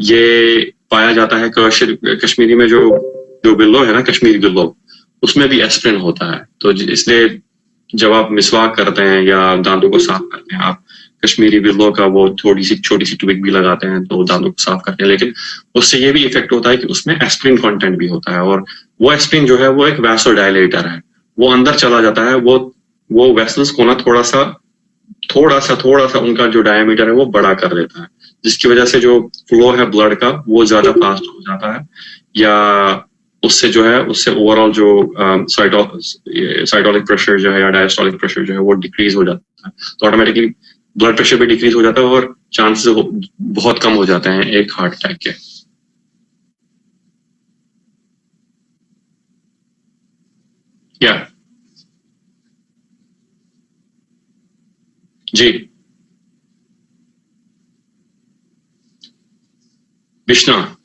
ये पाया जाता है कश्मीरी में जो बिल्लो है ना, कश्मीरी बिल्लो, उसमें भी एस्प्रिन होता है। तो इसलिए जब आप मिसवाक करते हैं या दांतों को साफ करते हैं, आप कश्मीरी बिल्लो का वो छोटी सी ट्विग भी लगाते हैं तो दांतों को साफ करते हैं, लेकिन उससे ये भी इफेक्ट होता है कि उसमें एस्प्रिन कंटेंट भी होता है और वो एस्प्रिन जो है वो एक वैसोडाइलेटर है, वो अंदर चला जाता है, वो वेसल्स को ना थोड़ा सा उनका जो डायमीटर है वो बड़ा कर देता है, जिसकी वजह से जो फ्लो है ब्लड का वो ज्यादा फास्ट हो जाता है, या उससे जो है उससे ओवरऑल जो साइटोलिक प्रेशर जो है या डायस्टोलिक प्रेशर जो है वो डिक्रीज हो जाता है, तो ऑटोमेटिकली ब्लड प्रेशर भी डिक्रीज हो जाता है और चांसेस बहुत कम हो जाते हैं एक हार्ट अटैक के। या जी, विष्णा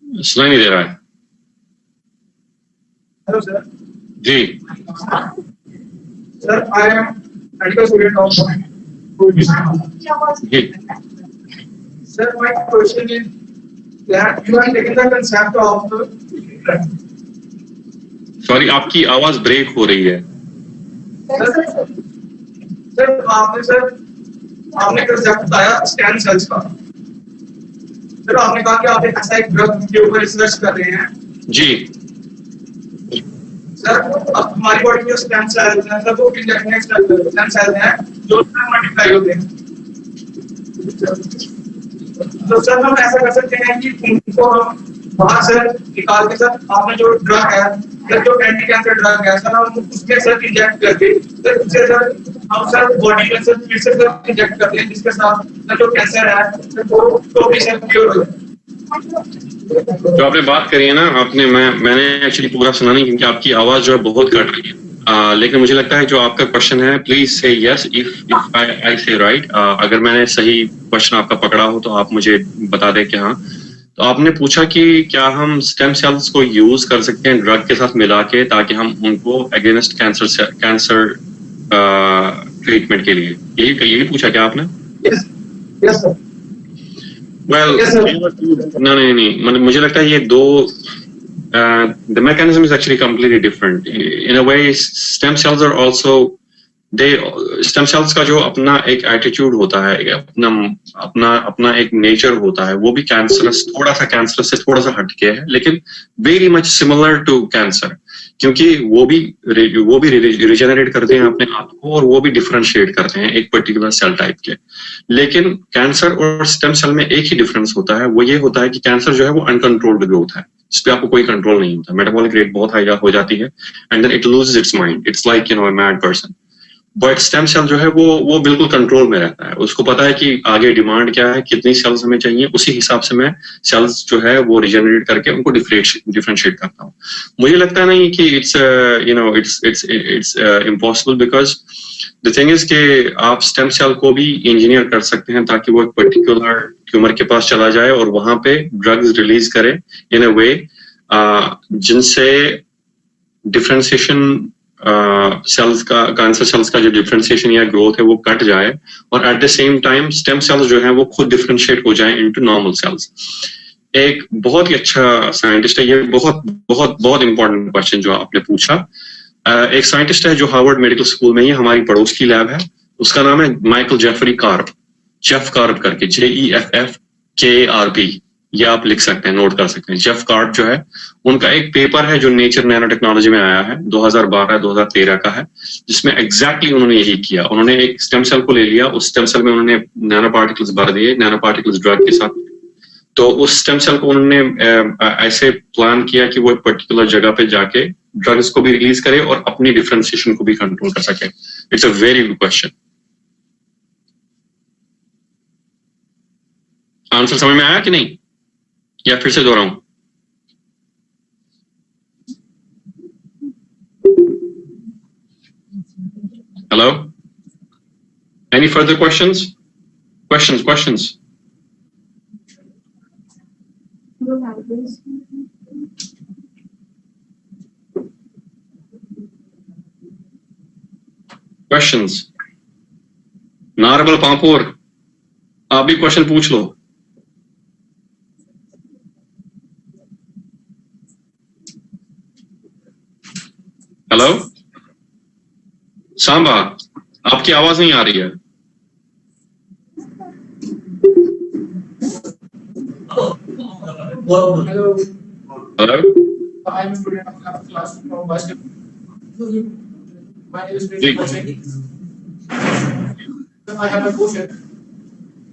सुनाई नहीं दे रहा है। Hello, sir. जी Sir, I am medical student of जी Sir, my question is that you are taking the concept of sorry, आपकी आवाज ब्रेक हो रही है। सर आपने कंसेप्ट बताया स्टेम सेल्स का। सर आपने कहा कि आप एक ऐसा एक ड्रग के ऊपर रिसर्च कर रहे हैं। जी सर अब हमारी बॉडी में स्टेम सेल्स हैं, सर वो इंजेक्शन स्टेम सेल्स हैं जो मल्टीप्लाई होते हैं। तो सर हम ऐसा कर सकते हैं कि उनको हम बाहर से निकाल के सर आपने जो ड्रग है या जो एंटी कैंसर ड्रग है सर हम उसके सर इंजेक्ट करके सर उससे सर हम सर बॉडी में सर फिर से सर इंजेक्ट करते हैं, जिसके साथ सर जो कैंसर है सर तो भी सर क्योर हो जाए। जो आपने बात करी है ना, मैंने एक्चुअली पूरा सुना नहीं क्योंकि आपकी आवाज जो है बहुत कट रही है, लेकिन मुझे लगता है जो आपका क्वेश्चन है, प्लीज से यस इफ आई से राइट। अगर मैंने सही क्वेश्चन आपका पकड़ा हो तो आप मुझे बता दें कि हाँ। तो आपने पूछा कि क्या हम स्टेम सेल्स को यूज कर सकते हैं ड्रग के साथ मिला के ताकि हम उनको अगेंस्ट कैंसर ट्रीटमेंट के लिए, यही पूछा क्या आपने? Yes, sir. Well, Yes, sir. नहीं, मुझे लगता है ये दो the mechanism is actually completely different. In a way, stem cells are also stem cells का जो अपना एक एटीट्यूड होता है, अपना एक नेचर होता है, वो भी कैंसरस, थोड़ा सा कैंसरस से थोड़ा सा हटके है, लेकिन very much similar to cancer, क्योंकि वो भी रिजेनरेट करते हैं अपने आप को और वो भी डिफरेंशिएट करते हैं एक पर्टिकुलर सेल टाइप के। लेकिन कैंसर और स्टेम सेल में एक ही डिफरेंस होता है, वो ये होता है कि कैंसर जो है वो अनकंट्रोल्ड ग्रोथ है, इस पे आपको कोई कंट्रोल नहीं होता, मेटाबॉलिक रेट बहुत हाई हो जाती है and then it loses its mind, it's like a mad person. But stem cell जो है वो बिल्कुल कंट्रोल में रहता है, उसको पता है कि आगे डिमांड क्या है, कितनी सेल्स हमें चाहिए, उसी हिसाब से मैं सेल्स जो है वो रिजेनरेट करके उनको डिफरेंशिएट करता हूँ। मुझे लगता नहीं कि it's impossible, because the thing is कि आप स्टेम सेल को भी इंजीनियर कर सकते हैं ताकि वो एक पर्टिकुलर ट्यूमर के पास चला जाए और वहां पे ड्रग्स रिलीज करे इन अ वे जिनसे डिफरेंशिएशन सेल्स का, कैंसर सेल्स का जो डिफरेंशिएशन या ग्रोथ है वो कट जाए, और at the same time stem cells जो है वो खुद डिफरेंशिएट हो जाए इनटू नॉर्मल सेल्स। एक बहुत ही अच्छा साइंटिस्ट है, ये बहुत बहुत बहुत इंपॉर्टेंट क्वेश्चन जो आपने पूछा। एक साइंटिस्ट है जो हार्वर्ड मेडिकल स्कूल में ही हमारी पड़ोस की लैब है, उसका नाम है Michael Jeffrey Karp, Jeff Karp करके, JEFFKARP, ये आप लिख सकते हैं, नोट कर सकते हैं। जेफ कार्प जो है, उनका एक पेपर है जो नेचर नैनो टेक्नोलॉजी में आया है, 2012-2013 का है, जिसमें एग्जैक्टली उन्होंने यही किया। उन्होंने एक स्टेम सेल को ले लिया, उस स्टेम सेल में उन्होंने नैनो पार्टिकल्स भर दिए, नैनो पार्टिकल्स ड्रग के साथ, तो उस स्टेम सेल को उन्होंने ऐसे प्लान किया कि वो एक पर्टिकुलर जगह पे जाके ड्रग्स को भी रिलीज करे और अपनी डिफरेंशिएशन को भी कंट्रोल कर सके। It's a very good question. Answer समझ में आया कि नहीं, या फिर से दोहराऊं? Hello, any further questions? Questions? Narbal Pampore, आप भी क्वेश्चन पूछ लो। हेलो सांबा, आपकी आवाज नहीं आ रही है। Hello. Hello, I am a student of class from basketball. My name is जी I have a question.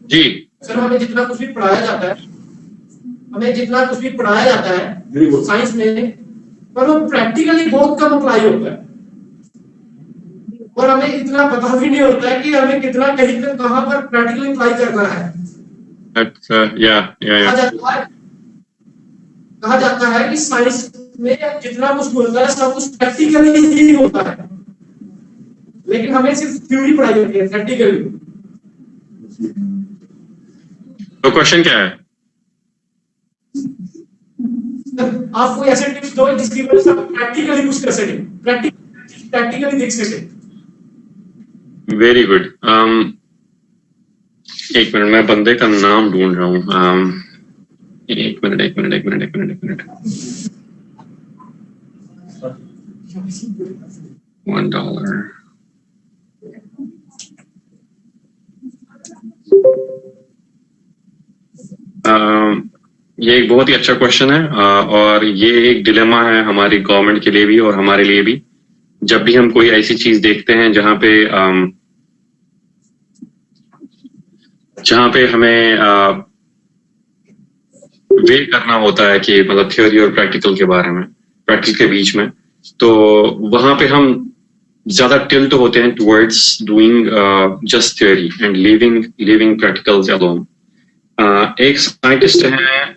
जी सर, हमें जितना कुछ भी पढ़ाया जाता है साइंस में, पर वो प्रैक्टिकली बहुत कम अप्लाई होता है, और हमें इतना पता भी नहीं होता है कि हमें कितना कहीं तक कहाँ पर प्रैक्टिकली अप्लाई करना है। कहा जाता है कि साइंस में जितना कुछ होता है सब कुछ प्रैक्टिकली ही होता है, लेकिन हमें सिर्फ थ्योरी पढ़ाई जाती है, प्रैक्टिकली। तो क्वेश्चन क्या है? आप कोई ऐसे टिप्स दो जिसकी वजह से आप प्रैक्टिकली कुछ कर सके, प्रैक्टिकली देख सके। Very good. एक मिनट, मैं बंदे का नाम ढूंढ रहा हूँ। एक मिनट। $1। ये एक बहुत ही अच्छा क्वेश्चन है, और ये एक डिलेमा है हमारी गवर्नमेंट के लिए भी और हमारे लिए भी। जब भी हम कोई ऐसी चीज देखते हैं जहां पे हमें वे करना होता है कि मतलब थ्योरी और प्रैक्टिकल के बारे में, प्रैक्टिकल के बीच में, तो वहां पे हम ज्यादा टिल्ट होते हैं towards doing just theory and living practicals alone. एक साइंटिस्ट हैं,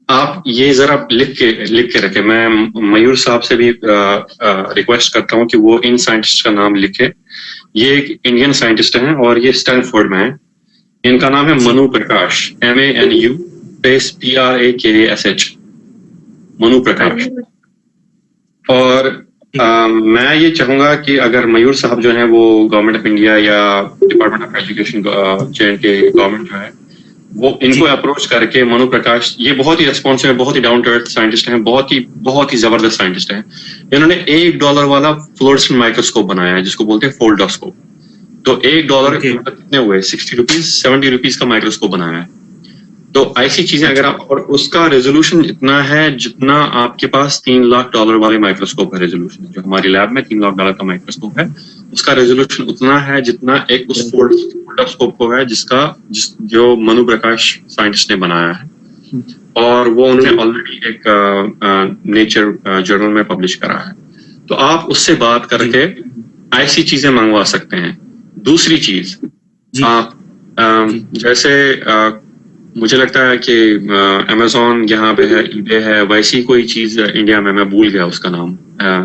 आप ये जरा लिख के रखें। मैं मयूर साहब से भी रिक्वेस्ट करता हूं कि वो इन साइंटिस्ट का नाम लिखे। ये एक इंडियन साइंटिस्ट हैं और ये स्टैनफोर्ड में है। इनका नाम है मनु प्रकाश, MANU स्पेस PRAKASH, मनु प्रकाश। और मैं ये चाहूंगा कि अगर मयूर साहब जो है वो गवर्नमेंट ऑफ इंडिया या डिपार्टमेंट ऑफ एजुकेशन चेंज के गवर्नमेंट जो है वो इनको अप्रोच करके, मनु प्रकाश ये बहुत ही रेस्पॉन्सिव है, बहुत ही डाउन टू अर्थ साइंटिस्ट हैं, बहुत ही जबरदस्त साइंटिस्ट हैं। इन्होंने $1 वाला फ्लोरेसेंट माइक्रोस्कोप बनाया है जिसको बोलते हैं फोल्डोस्कोप। तो $1 कितने हुए? 60 रुपीज, 70 रुपीज का माइक्रोस्कोप बनाया है। तो ऐसी चीजें अगर आप, और उसका रेजोल्यूशन इतना है जितना आपके पास $3 लाख वाले माइक्रोस्कोप का रेजोल्यूशन है। जो हमारी लैब में $3 लाख का माइक्रोस्कोप है उसका रेजोल्यूशन उतना है जितना एक उस फोल्डोस्कोप को है जो मनु प्रकाश साइंटिस्ट ने बनाया है, और वो उन्होंने ऑलरेडी एक नेचर जर्नल में पब्लिश करा है। तो आप उससे बात करके ऐसी चीजें मंगवा सकते हैं। दूसरी चीज, जैसे मुझे लगता है कि अमेजोन यहाँ पे है, eBay है, वैसी कोई चीज इंडिया में, मैं भूल गया उसका नाम,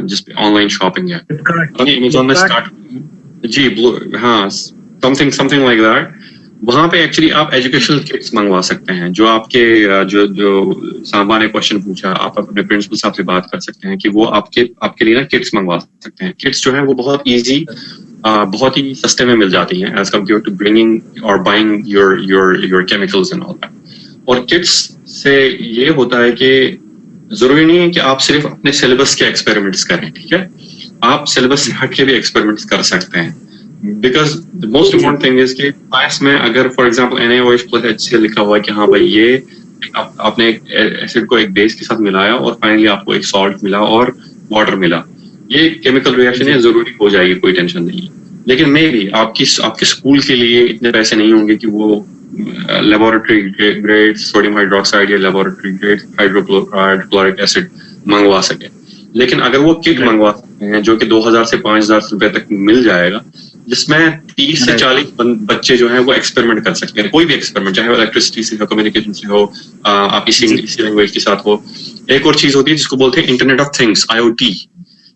जिसपे ऑनलाइन शॉपिंग है। अमेजोन में स्टार्ट, जी हाँ, समथिंग लाइक दैट। वहां पे एक्चुअली आप एजुकेशनल किट्स मंगवा सकते हैं। जो आपके जो सांबा ने क्वेश्चन पूछा, आप अपने प्रिंसिपल साहब से बात कर सकते हैं कि वो आपके लिए ना किट्स मंगवा सकते हैं। किट्स जो है वो बहुत इजी, बहुत ही सस्ते में मिल जाती हैं एज कम्पेयर टू ब्रिंगिंग और buying your chemicals and all that. और किट्स से ये होता है कि जरूरी नहीं है कि आप सिर्फ अपने सिलेबस के एक्सपेरिमेंट्स करें, ठीक है, आप सिलेबस से हट के भी एक्सपेरिमेंट्स कर सकते हैं। Because the most important thing is कि पास में अगर फॉर एग्जाम्पल NaOH+ लिखा हुआ है कि हाँ भाई ये आपने एक एसिड को एक बेस के साथ मिलाया और फाइनली आपको एक सॉल्ट मिला और वाटर मिला, ये केमिकल रिएक्शन है, जरूरी हो जाएगी, कोई टेंशन नहीं। लेकिन मे भी आपके स्कूल के लिए इतने पैसे नहीं होंगे कि वो लेबोरेटरी ग्रेड सोडियम हाइड्रोक्साइड या लेबोरेटरी ग्रेड हाइड्रोक्लोरिक एसिड मंगवा सके। लेकिन अगर वो किट मंगवा सकते हैं जो कि 2000 से 5000 रुपए तक मिल जाएगा, जिसमें 30 से 40 बच्चे जो हैं वो एक्सपेरिमेंट कर सकते हैं, कोई भी एक्सपेरिमेंट, चाहे वो इलेक्ट्रिसिटी से हो, कम्युनिकेशन से हो, आप इसी लैंग्वेज के साथ हो। एक और चीज होती है जिसको बोलते हैं इंटरनेट ऑफ थिंग्स, IoT।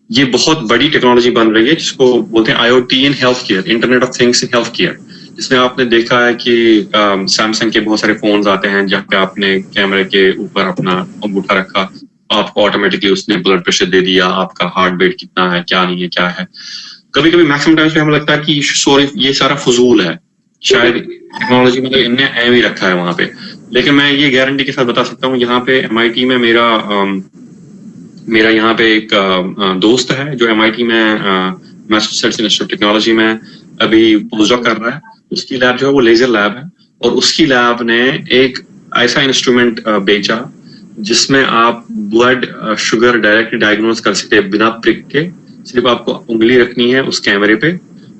ये बहुत बड़ी टेक्नोलॉजी बन रही है जिसको बोलते हैं IoT in health care, internet of things in health care, जिसमें आपने देखा है कि सैमसंग के बहुत सारे फोन्स आते हैं जहाँ पे आपने कैमरे के ऊपर अपना अंगूठा रखा, आपको ऑटोमेटिकली उसने ब्लड प्रेशर दे दिया, आपका हार्ट बीट कितना है, क्या नहीं है, क्या है। कभी कभी मैक्सिमम टाइम्स पे हमें लगता है कि सॉरी ये सारा फजूल है, शायद टेक्नोलॉजी मतलब इनने अहम ही रखा है वहां पे। लेकिन मैं ये गारंटी के साथ बता सकता हूँ, यहाँ पे MIT में मेरा यहाँ पे एक दोस्त है जो MIT में मैसेच्यूसेट्स इंस्टीट्यूट ऑफ टेक्नोलॉजी में अभी पोस्टडॉक कर रहा है। उसकी लैब जो है वो लेजर लैब है, और उसकी लैब ने एक ऐसा इंस्ट्रूमेंट बेचा जिसमें आप ब्लड शुगर डायरेक्टली डायग्नोज कर सकते हैं बिना प्रिक के। सिर्फ आपको उंगली रखनी है उस कैमरे पे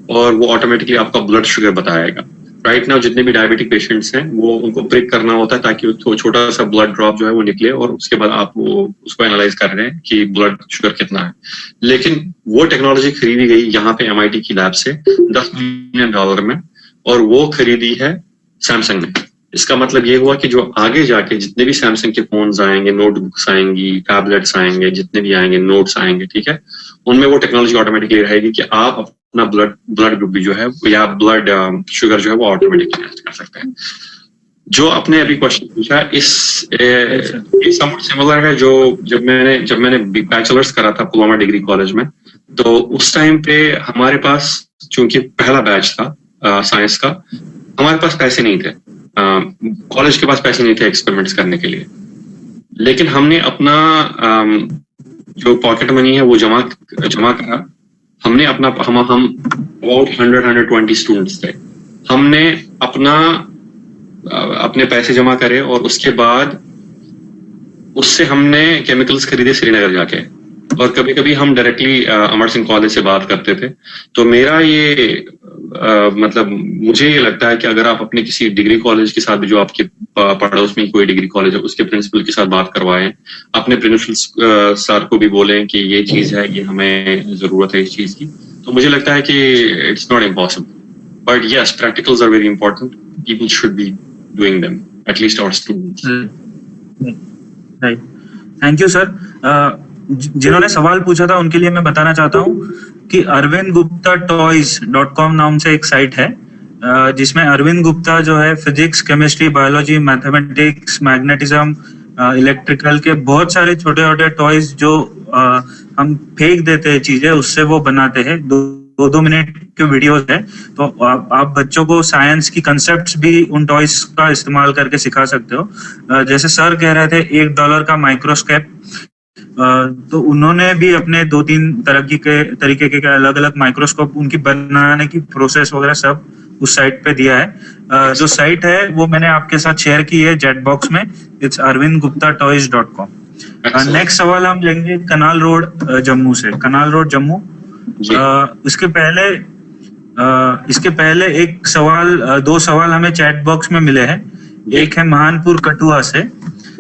और वो ऑटोमेटिकली आपका ब्लड शुगर बताएगा। राइट नाउ जितने भी डायबिटिक पेशेंट्स हैं वो उनको प्रिक करना होता है ताकि छोटा सा ब्लड ड्रॉप जो है वो निकले, और उसके बाद आप वो उसको एनालाइज कर रहे हैं कि ब्लड शुगर कितना है। लेकिन वो टेक्नोलॉजी खरीदी गई यहाँ पे MIT की लैब से $10 मिलियन में, और वो खरीदी है सैमसंग ने। इसका मतलब ये हुआ कि जो आगे जाके जितने भी सैमसंग के फोन्स आएंगे, नोटबुक्स आएंगी, टैबलेट्स आएंगे, जितने भी आएंगे, नोट्स आएंगे, ठीक है, उनमें वो टेक्नोलॉजी ऑटोमेटिकली रहेगी कि आप अपना ब्लड ग्रुप भी जो है या ब्लड शुगर जो है वो ऑटोमेटिकली टेस्ट कर सकते हैं। जो आपने अभी क्वेश्चन पूछा इस सिमिलर है जो जब मैंने बैचलर्स करा था पुलवामा डिग्री कॉलेज में, तो उस टाइम पे हमारे पास चूंकि पहला बैच था साइंस का, हमारे पास पैसे नहीं थे, कॉलेज के पास पैसे नहीं थे एक्सपेरिमेंट्स करने के लिए। लेकिन हमने अपना जो पॉकेट मनी है वो जमा करा। हमने अपना हम अबाउट 100-120 स्टूडेंट्स थे। हमने अपने पैसे जमा करे और उसके बाद उससे हमने केमिकल्स खरीदे श्रीनगर जाके, और कभी कभी हम डायरेक्टली अमर सिंह कॉलेज से बात करते थे। तो मेरा ये मतलब मुझे ये लगता है कि अगर आप अपने किसी डिग्री कॉलेज के साथ भी, जो आपके पड़ोस में कोई डिग्री कॉलेज है, उसके प्रिंसिपल के साथ बात करवाएं, अपने प्रिंसिपल सर को भी बोलें कि ये चीज है, ये हमें जरूरत है इस चीज की, तो मुझे लगता है कि it's not impossible, but yes practicals are very important, people should be doing them, at least our students. Right, thank you sir. जिन्होंने सवाल पूछा था उनके लिए मैं बताना चाहता हूँ कि arvindguptatoys.com नाम से एक साइट है, जिसमें अरविंद गुप्ता जो है physics, chemistry, biology, mathematics, magnetism, electrical के बहुत सारे छोटे छोटे टॉयज जो हम फेंक देते हैं चीजें, उससे वो बनाते हैं। 2 मिनट के वीडियोस है, तो आप बच्चों को साइंस की कंसेप्ट्स भी उन टॉयज का इस्तेमाल करके सिखा सकते हो। जैसे सर कह रहे थे $1 का माइक्रोस्कोप, तो उन्होंने भी अपने 2-3 तरीके के अलग अलग माइक्रोस्कोप उनकी बनाने की प्रोसेस वगैरह सब उस साइट पे दिया है। जो साइट है वो मैंने आपके साथ शेयर की है चैट बॉक्स में, इट्स arvindguptatoys.com। नेक्स्ट सवाल हम लेंगे कनाल रोड जम्मू से। कनाल रोड जम्मू, इसके पहले एक सवाल, 2 सवाल हमें चैट बॉक्स में मिले हैं। एक है महानपुर कठुआ से,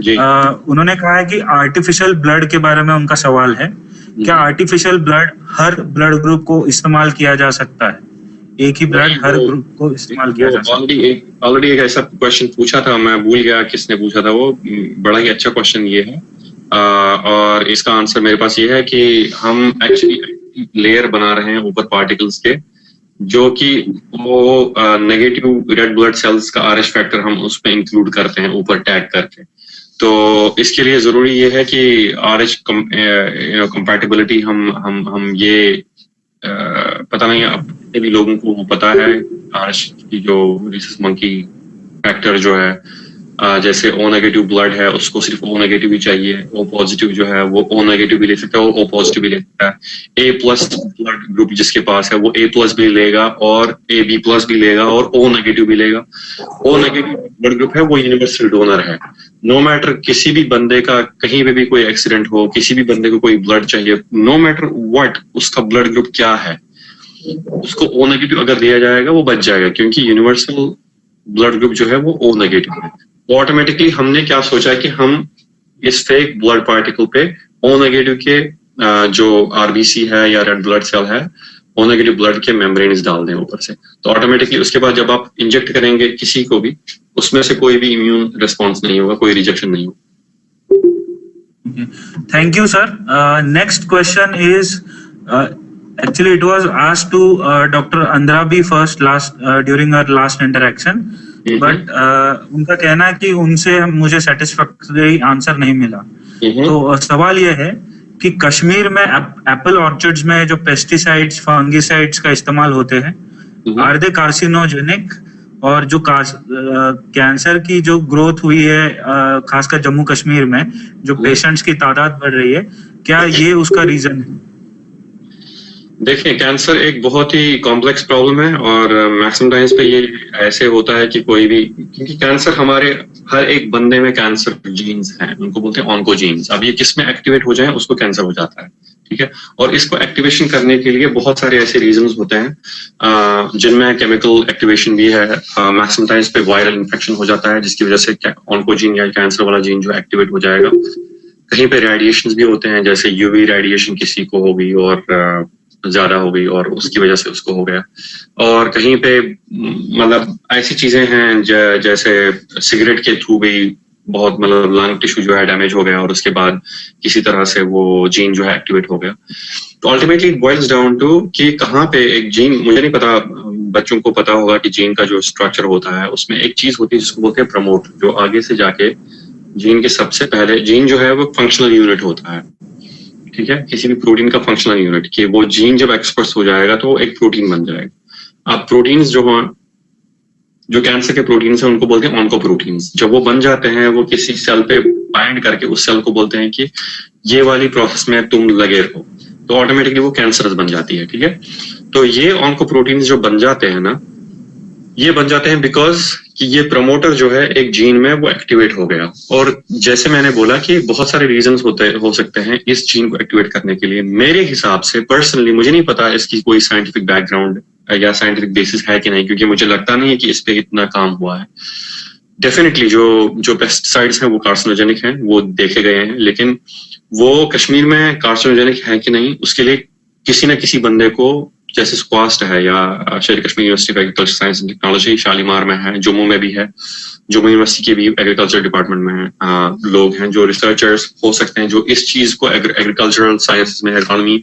उन्होंने कहा है कि आर्टिफिशियल ब्लड के बारे में उनका सवाल है, क्या आर्टिफिशियल ब्लड हर ब्लड ग्रुप को इस्तेमाल किया जा सकता है? एक ही ब्लड हर ग्रुप को इस्तेमाल किया जा सकता है? ऑलरेडी एक ऐसा क्वेश्चन पूछा था, मैं भूल गया किसने पूछा था वो। बड़ा ही अच्छा क्वेश्चन ये है, और इसका आंसर मेरे पास ये है कि हम एक्चुअली लेयर बना रहे हैं ऊपर पार्टिकल्स के, जो कि वो नेगेटिव रेड ब्लड सेल्स का RH फैक्टर हम उसमें इंक्लूड करते हैं ऊपर टैग करके। तो इसके लिए जरूरी ये है कि RH कंपैटिबिलिटी हम ये पता नहीं अब कितने भी लोगों को पता है RH की जो रिसस मंकी फैक्टर जो है, जैसे O नेगेटिव ब्लड है उसको सिर्फ O नेगेटिव ही चाहिए, O पॉजिटिव जो है वो O नेगेटिव भी ले सकता है, O पॉजिटिव भी ले सकता है। A+ ब्लड ग्रुप जिसके पास है वो A+ भी लेगा और AB+ भी लेगा और O नेगेटिव भी लेगा। O नेगेटिव ब्लड ग्रुप है वो यूनिवर्सल डोनर है। नो मैटर किसी भी बंदे का कहीं पे भी कोई एक्सीडेंट हो, किसी भी बंदे को कोई ब्लड चाहिए, नो मैटर व्हाट उसका ब्लड ग्रुप क्या है, उसको O नेगेटिव अगर दिया जाएगा वो बच जाएगा, क्योंकि यूनिवर्सल ब्लड ग्रुप जो है वो O नेगेटिव है। ऑटोमेटिकली हमने क्या सोचा है कि हम इस फेक ब्लड पार्टिकल पे O नेगेटिव के जो RBC है या रेड ब्लड सेल है, O नेगेटिव ब्लड के मेम्ब्रेन्स डाल दें ऊपर से, तो ऑटोमेटिकली उसके बाद जब आप इंजेक्ट करेंगे किसी को भी, उसमें से कोई भी इम्यून रिस्पॉन्स नहीं होगा, कोई रिजेक्शन नहीं होगा। Thank you sir. Next question is actually it was asked to Dr. Andrabi first during our last interaction, but उनका कहना है कि उनसे मुझे सेटिस्फैक्टरी आंसर नहीं मिला। तो सवाल ये है कि कश्मीर में एप्पल ऑर्चर्ड्स में जो पेस्टिसाइड्स, फंगिसाइड्स का इस्तेमाल होते हैं, आर दे कार्सिनोजेनिक? और जो कैंसर की जो ग्रोथ हुई है खासकर जम्मू कश्मीर में, जो पेशेंट्स की तादाद बढ़ रही है, क्या ये उसका रीजन है? देखिए, कैंसर एक बहुत ही कॉम्प्लेक्स प्रॉब्लम है और मैक्सिमम टाइम्स पे ये ऐसे होता है कि कोई भी, क्योंकि कैंसर हमारे हर एक बंदे में कैंसर जीन्स हैं, उनको बोलते हैं ऑन्कोजीन्स। अब ये किस में एक्टिवेट हो जाए उसको कैंसर हो जाता है, ठीक है। और इसको एक्टिवेशन करने के लिए बहुत सारे ऐसे रीजंस होते हैं जिनमें केमिकल एक्टिवेशन भी है। मैक्सिमम टाइम्स पे वायरल इन्फेक्शन हो जाता है जिसकी वजह से ऑन्कोजीन या कैंसर वाला जीन जो एक्टिवेट हो जाएगा। कहीं पे रेडिएशन भी होते हैं, जैसे यूवी रेडिएशन किसी को हो गई और ज्यादा हो गई और उसकी वजह से उसको हो गया। और कहीं पे मतलब ऐसी चीजें हैं जैसे सिगरेट के थ्रू भी बहुत मतलब लंग टिश्यू जो है डैमेज हो गया और उसके बाद किसी तरह से वो जीन जो है एक्टिवेट हो गया। तो ultimately it boils down to कि कहाँ पे एक जीन, मुझे नहीं पता, बच्चों को पता होगा कि जीन का जो स्ट्रक्चर होता है उसमें एक चीज होती है जिसको बोलते हैं प्रमोट, जो आगे से जाके जीन के सबसे पहले, जीन जो है वो फंक्शनल यूनिट होता है, ठीक है, किसी भी प्रोटीन का फंक्शनल यूनिट, कि वो जीन जब एक्सप्रेस हो जाएगा तो एक प्रोटीन बन जाएगा। अब प्रोटीन्स जो कैंसर के प्रोटीन्स हैं उनको बोलते हैं ऑन्कोप्रोटीन्स। जब वो बन जाते हैं वो किसी सेल पे बाइंड करके उस सेल को बोलते हैं कि ये वाली प्रोसेस में तुम लगे रहो, तो ऑटोमेटिकली वो कैंसरस बन जाती है, ठीक है। तो ये ऑन्कोप्रोटीन्स जो बन जाते हैं ना, ये बन जाते हैं बिकॉज कि ये प्रमोटर जो है एक जीन में वो एक्टिवेट हो गया। और जैसे मैंने बोला कि बहुत सारे रीजंस हो सकते हैं इस जीन को एक्टिवेट करने के लिए। मेरे हिसाब से पर्सनली, मुझे नहीं पता इसकी कोई साइंटिफिक बैकग्राउंड या साइंटिफिक बेसिस है कि नहीं, क्योंकि मुझे लगता नहीं है कि इस पे इतना काम हुआ है। डेफिनेटली जो पेस्टिसाइड्स हैं वो कार्सिनोजेनिक हैं, वो देखे गए हैं, लेकिन वो कश्मीर में कार्सिनोजेनिक है कि नहीं उसके लिए किसी न किसी बंदे को, जैसे स्क्वास्ट है या शेर Kashmir university of agriculture science and technology Shalimar में है, जम्मू में भी है, जम्मू यूनिवर्सिटी के भी एग्रीकल्चर डिपार्टमेंट में लोग हैं जो रिसर्चर्स हो सकते हैं जो इस चीज को एग्रीकल्चरल साइंस में, इकोनॉमी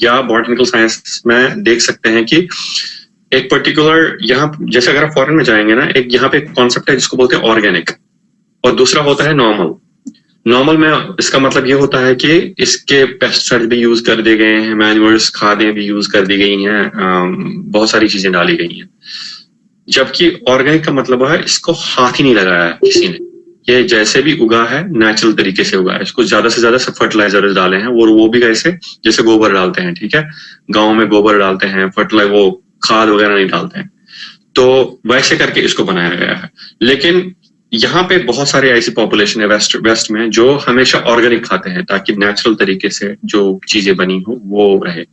या बॉटनिकल साइंस में देख सकते हैं कि एक पर्टिकुलर यहाँ जैसे अगर आप फॉरेन में जाएंगे ना, एक यहाँ पे कॉन्सेप्ट है जिसको बोलते हैं ऑर्गेनिक, और दूसरा होता है नॉर्मल। नॉर्मल में इसका मतलब ये होता है कि इसके पेस्टिसाइड भी यूज कर दिए गए हैं, मैन्योर्स खादें भी यूज कर दी गई हैं, बहुत सारी चीजें डाली गई हैं। जबकि ऑर्गेनिक का मतलब है इसको हाथ ही नहीं लगाया है किसी ने, ये जैसे भी उगा है नेचुरल तरीके से उगा है। इसको ज्यादा से ज्यादा फर्टिलाइजर डाले हैं, और वो भी कैसे, जैसे गोबर डालते हैं, ठीक है, गाँव में गोबर डालते हैं, फर्टिलाइजर वो खाद वगैरह नहीं डालते हैं, तो वैसे करके इसको बनाया गया है। लेकिन यहाँ पे बहुत सारे ऐसी पॉपुलेशन है वेस्ट में जो हमेशा ऑर्गेनिक खाते हैं ताकि नेचुरल तरीके से जो चीजें बनी हो वो रहे।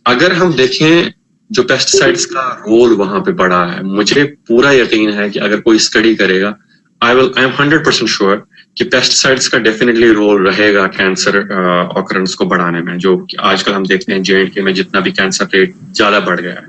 अगर हम देखें जो पेस्टिसाइड्स का रोल वहां पे बड़ा है, मुझे पूरा यकीन है कि अगर कोई स्टडी करेगा, आई एम 100% श्योर कि पेस्टिसाइड्स का डेफिनेटली रोल रहेगा कैंसर ऑकरेंस को बढ़ाने में। जो आजकल हम देखते हैं J&K में जितना भी कैंसर रेट ज्यादा बढ़ गया है,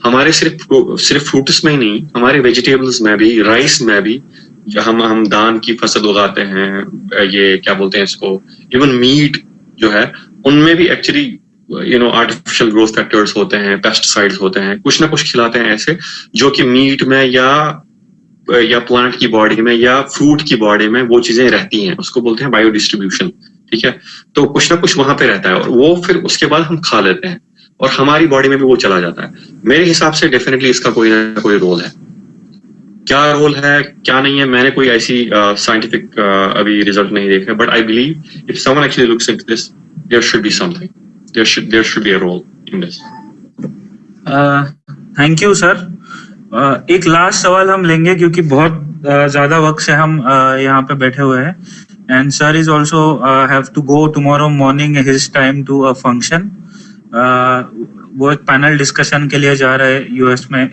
हमारे सिर्फ फ्रूट्स में ही नहीं, हमारे वेजिटेबल्स में भी, राइस में भी, जो हम धान की फसल उगाते हैं, ये क्या बोलते हैं इसको, इवन मीट जो है उनमें भी एक्चुअली आर्टिफिशियल ग्रोथ फैक्टर्स होते हैं, पेस्टिसाइड्स होते हैं, कुछ ना कुछ खिलाते हैं ऐसे जो कि मीट में या प्लांट की बॉडी में या फ्रूट की बॉडी में वो चीजें रहती हैं, उसको बोलते हैं बायो डिस्ट्रीब्यूशन, ठीक है। तो कुछ ना कुछ वहां पे रहता है और वो फिर उसके बाद हम खा लेते हैं और हमारी बॉडी में भी वो चला जाता है। मेरे हिसाब से डेफिनेटली इसका कोई ना कोई रोल है। क्या रोल है क्या नहीं है, मैंने कोई ऐसी साइंटिफिक अभी रिजल्ट नहीं देखा, but I believe if someone actually looks into this, there should be something, there should be a role in this. Thank you sir. एक लास्ट सवाल हम लेंगे क्योंकि बहुत ज्यादा वक्त से हम यहाँ पे बैठे हुए हैं, and sir is also have to go tomorrow morning his time to a function. वो एक पैनल डिस्कशन के लिए जा रहे हैं यूएस में,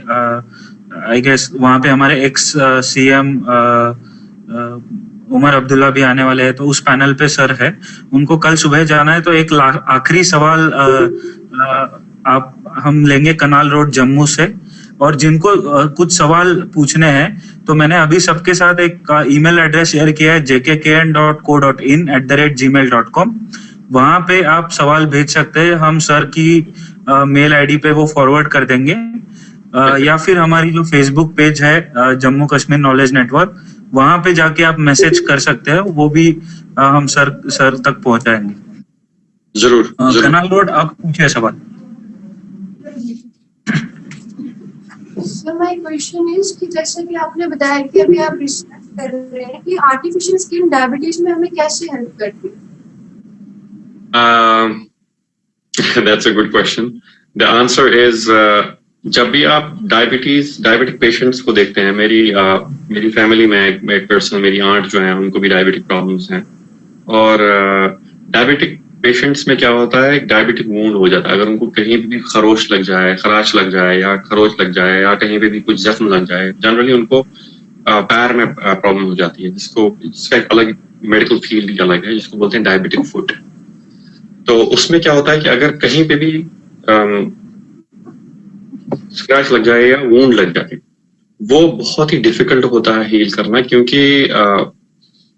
आई गेस वहाँ पे हमारे एक्स सीएम उमर अब्दुल्ला भी आने वाले हैं, तो उस पैनल पे सर है, उनको कल सुबह जाना है। तो एक आखिरी सवाल आप हम लेंगे कनाल रोड जम्मू से, और जिनको कुछ सवाल पूछने हैं तो मैंने अभी सबके साथ एक ईमेल एड्रेस शेयर किया है jkkn.co.in@gmail.com। वहां पे आप सवाल भेज सकते हैं, हम सर की मेल आईडी पे वो फॉरवर्ड कर देंगे, या फिर हमारी जो फेसबुक पेज है जम्मू कश्मीर नॉलेज नेटवर्क, वहां पे जाके आप मैसेज कर सकते हैं, वो भी हम सर तक पहुंचाएंगे। जरूर। कनाल रोड आप पूछिए सवाल। सर माय क्वेश्चन इज कि जैसे कि आपने बताया कि अभी आप रिसर्च कर रहे हैं कि आर्टिफिशियल स्किन डायबिटीज में हमें कैसे हेल्प करती है। That's a good question. The answer is जब भी आप डायबिटिक पेशेंट्स को देखते हैं, मेरी फैमिली में एक पर्सन, मेरी आंट जो है उनको भी डायबिटिक प्रॉब्लम्स हैं, और डायबिटिक पेशेंट्स में क्या होता है, डायबिटिक वूंड हो जाता है। अगर उनको कहीं भी खरोच लग जाए, खराश लग जाए या खरोच लग जाए या कहीं पे भी कुछ जख्म लग जाए, जनरली उनको पैर में प्रॉब्लम हो जाती है, जिसका एक अलग मेडिकल फील्ड ही अलग है, जिसको बोलते हैं डायबिटिक फुट। तो उसमें क्या होता है कि अगर कहीं पे भी स्क्रैच लग जाए या वूंड लग जाए, वो बहुत ही डिफिकल्ट होता है हील करना, क्योंकि